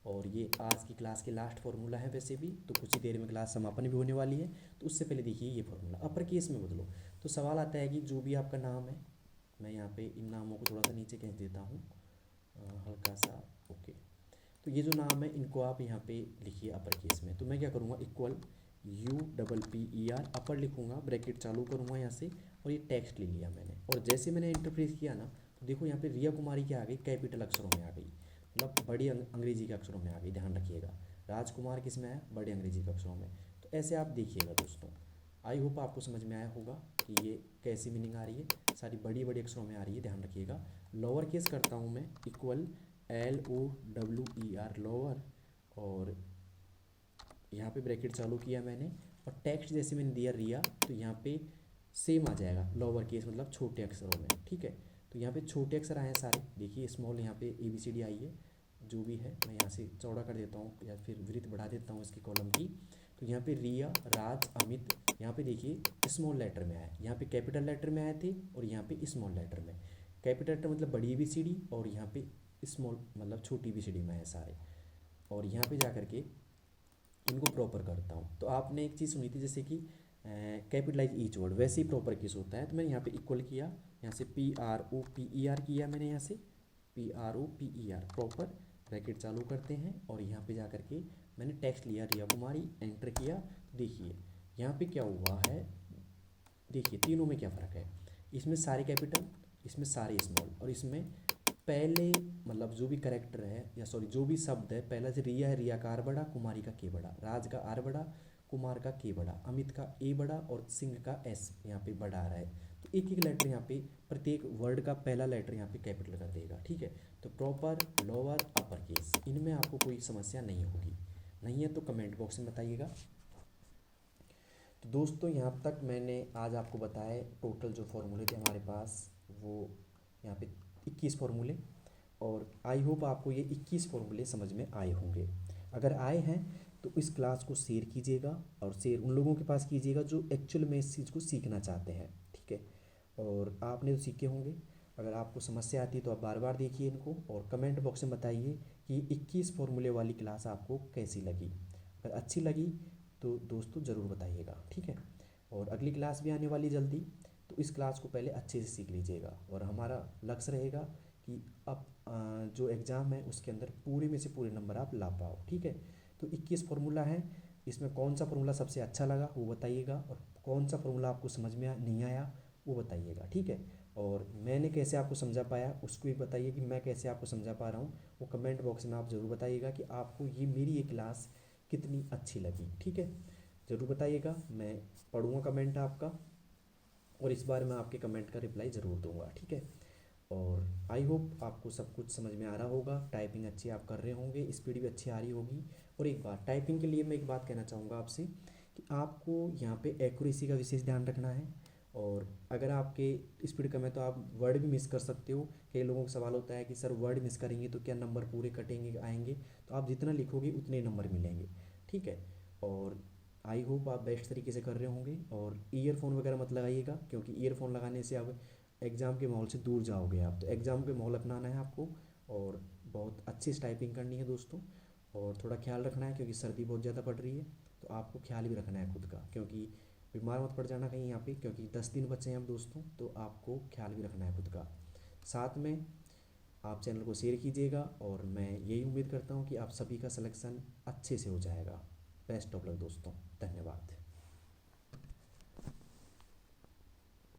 और ये आज की क्लास के लास्ट फार्मूला है वैसे भी, तो कुछ ही देर में क्लास समापन भी होने वाली है, तो उससे पहले देखिए ये फार्मूला अपर केस में बदलो। तो सवाल आता है कि जो भी आपका नाम है, मैं यहाँ पे इन नामों को थोड़ा सा नीचे खींच देता हूँ हल्का सा, ओके। तो ये जो नाम है इनको आप यहाँ पे लिखिए अपर केस में। तो मैं क्या करूँगा, इक्वल UPPER अपर लिखूँगा, ब्रैकेट चालू करूँगा यहाँ से, और ये टेक्स्ट ले लिया मैंने। और जैसे मैंने इंटरप्रेस किया ना, तो देखो यहाँ पे रिया कुमारी क्या आ गई, कैपिटल अक्षरों में आ गई, मतलब बड़ी अंग्रेजी के अक्षरों में आ गई, ध्यान रखिएगा। राजकुमार किस में आया, बड़े अंग्रेजी के अक्षरों में। तो ऐसे आप देखिएगा दोस्तों। आई होप आपको समझ में आया होगा कि ये कैसी मीनिंग आ रही है, सारी बड़ी बड़ी अक्षरों में आ रही है, ध्यान रखिएगा। लोअर केस करता हूँ मैं, इक्वल LOWER लोअर, और यहाँ पे ब्रैकेट चालू किया मैंने, और टेक्स्ट जैसे मैंने दिया रिया, तो यहाँ पे सेम आ जाएगा लोअर केस, मतलब छोटे अक्षरों में, ठीक है। तो यहाँ पे छोटे अक्षर आए हैं सारे, देखिए स्मॉल यहाँ पे ABCD आई है, जो भी है मैं यहाँ से चौड़ा कर देता हूँ या फिर विड्थ बढ़ा देता हूँ इसकी कॉलम की। तो यहाँ पे रिया, राज, अमित, यहाँ पे देखिए स्मॉल लेटर में आया, यहाँ पे कैपिटल लेटर में आए थे, और यहाँ पे स्मॉल लेटर में। कैपिटल लेटर मतलब बड़ी ABCD, और यहाँ पे स्मॉल मतलब छोटी ABCD में है सारे। और यहाँ पे जा करके इनको प्रॉपर करता हूँ। तो आपने एक चीज़ सुनी थी जैसे कि कैपिटलाइज ईच वर्ड, वैसे ही प्रॉपर केस होता है। तो मैंने यहाँ पे इक्वल किया, यहाँ से PROPER किया मैंने, यहाँ से PROPER प्रॉपर, ब्रैकेट चालू करते हैं, और यहाँ पे जा करके मैंने टेक्स्ट लिया रिया कुमारी, एंटर किया। तो देखिए यहाँ पे क्या हुआ है, देखिए तीनों में क्या फ़र्क है, इसमें सारे कैपिटल, इसमें सारे स्मॉल, और इसमें पहले मतलब जो भी करेक्टर है, या सॉरी जो भी शब्द है, पहला से रिया है, रिया का आर बड़ा, कुमारी का के बड़ा, राज का आर बड़ा, कुमार का के बड़ा, अमित का ए बड़ा, और सिंह का एस यहाँ पे बड़ा आ रहा है। तो एक एक लेटर यहाँ पे, प्रत्येक वर्ड का पहला लेटर यहाँ पे कैपिटल कर देगा, ठीक है। तो प्रॉपर, लोअर, अपर केस, इनमें आपको कोई समस्या नहीं होगी, नहीं है तो कमेंट बॉक्स में बताइएगा। तो दोस्तों यहाँ तक मैंने आज आपको बताया टोटल जो फॉर्मूले थे हमारे पास, वो यहाँ पे 21 फॉर्मूले, और आई होप आपको ये 21 फॉर्मूले समझ में आए होंगे। अगर आए हैं तो इस क्लास को शेयर कीजिएगा, और शेयर उन लोगों के पास कीजिएगा जो एक्चुअल में इस चीज़ को सीखना चाहते हैं, ठीक है। और आपने तो सीखे होंगे, अगर आपको समस्या आती है तो आप बार बार देखिए इनको, और कमेंट बॉक्स में बताइए कि 21 फॉर्मूले वाली क्लास आपको कैसी लगी। अगर अच्छी लगी तो दोस्तों ज़रूर बताइएगा, ठीक है। और अगली क्लास भी आने वाली जल्दी, तो इस क्लास को पहले अच्छे से सीख लीजिएगा, और हमारा लक्ष्य रहेगा कि अब जो एग्ज़ाम है उसके अंदर पूरे में से पूरे नंबर आप ला पाओ, ठीक है। तो 21 फार्मूला है, इसमें कौन सा फार्मूला सबसे अच्छा लगा वो बताइएगा, और कौन सा फार्मूला आपको समझ में नहीं आया वो बताइएगा, ठीक है। और मैंने कैसे आपको समझा पाया उसको भी बताइए, कि मैं कैसे आपको समझा पा रहा हूँ वो कमेंट बॉक्स में आप ज़रूर बताइएगा, कि आपको ये मेरी ये क्लास कितनी अच्छी लगी, ठीक है। ज़रूर बताइएगा, मैं पढ़ूँगा कमेंट आपका। और इस बार मैं आपके कमेंट का रिप्लाई ज़रूर दूंगा, ठीक है। और आई होप आपको सब कुछ समझ में आ रहा होगा, टाइपिंग अच्छी आप कर रहे होंगे, स्पीड भी अच्छी आ रही होगी। और एक बात टाइपिंग के लिए मैं एक बात कहना चाहूँगा आपसे कि आपको यहाँ पे एक्यूरेसी का विशेष ध्यान रखना है। और अगर आपके स्पीड कम है तो आप वर्ड भी मिस कर सकते हो। कई लोगों को सवाल होता है कि सर वर्ड मिस करेंगे तो क्या नंबर पूरे कटेंगे आएंगे? तो आप जितना लिखोगे उतने नंबर मिलेंगे, ठीक है। और आई होप आप बेस्ट तरीके से कर रहे होंगे। और ईयरफोन वगैरह मत लगाइएगा, क्योंकि ईयरफोन लगाने से आप एग्ज़ाम के माहौल से दूर जाओगे। आप तो एग्ज़ाम के माहौल अपनाना है आपको, और बहुत अच्छी से टाइपिंग करनी है दोस्तों। और थोड़ा ख्याल रखना है क्योंकि सर्दी बहुत ज़्यादा पड़ रही है, तो आपको ख्याल भी रखना है खुद का, क्योंकि बीमार मत पड़ जाना कहीं यहाँ पे, क्योंकि 10 दिन बचे हैं अब दोस्तों, तो आपको ख्याल भी रखना है खुद का। साथ में आप चैनल को शेयर कीजिएगा, और मैं यही उम्मीद करता हूँ कि आप सभी का सिलेक्शन अच्छे से हो जाएगा। बेस्ट ऑफ लक दोस्तों, धन्यवाद।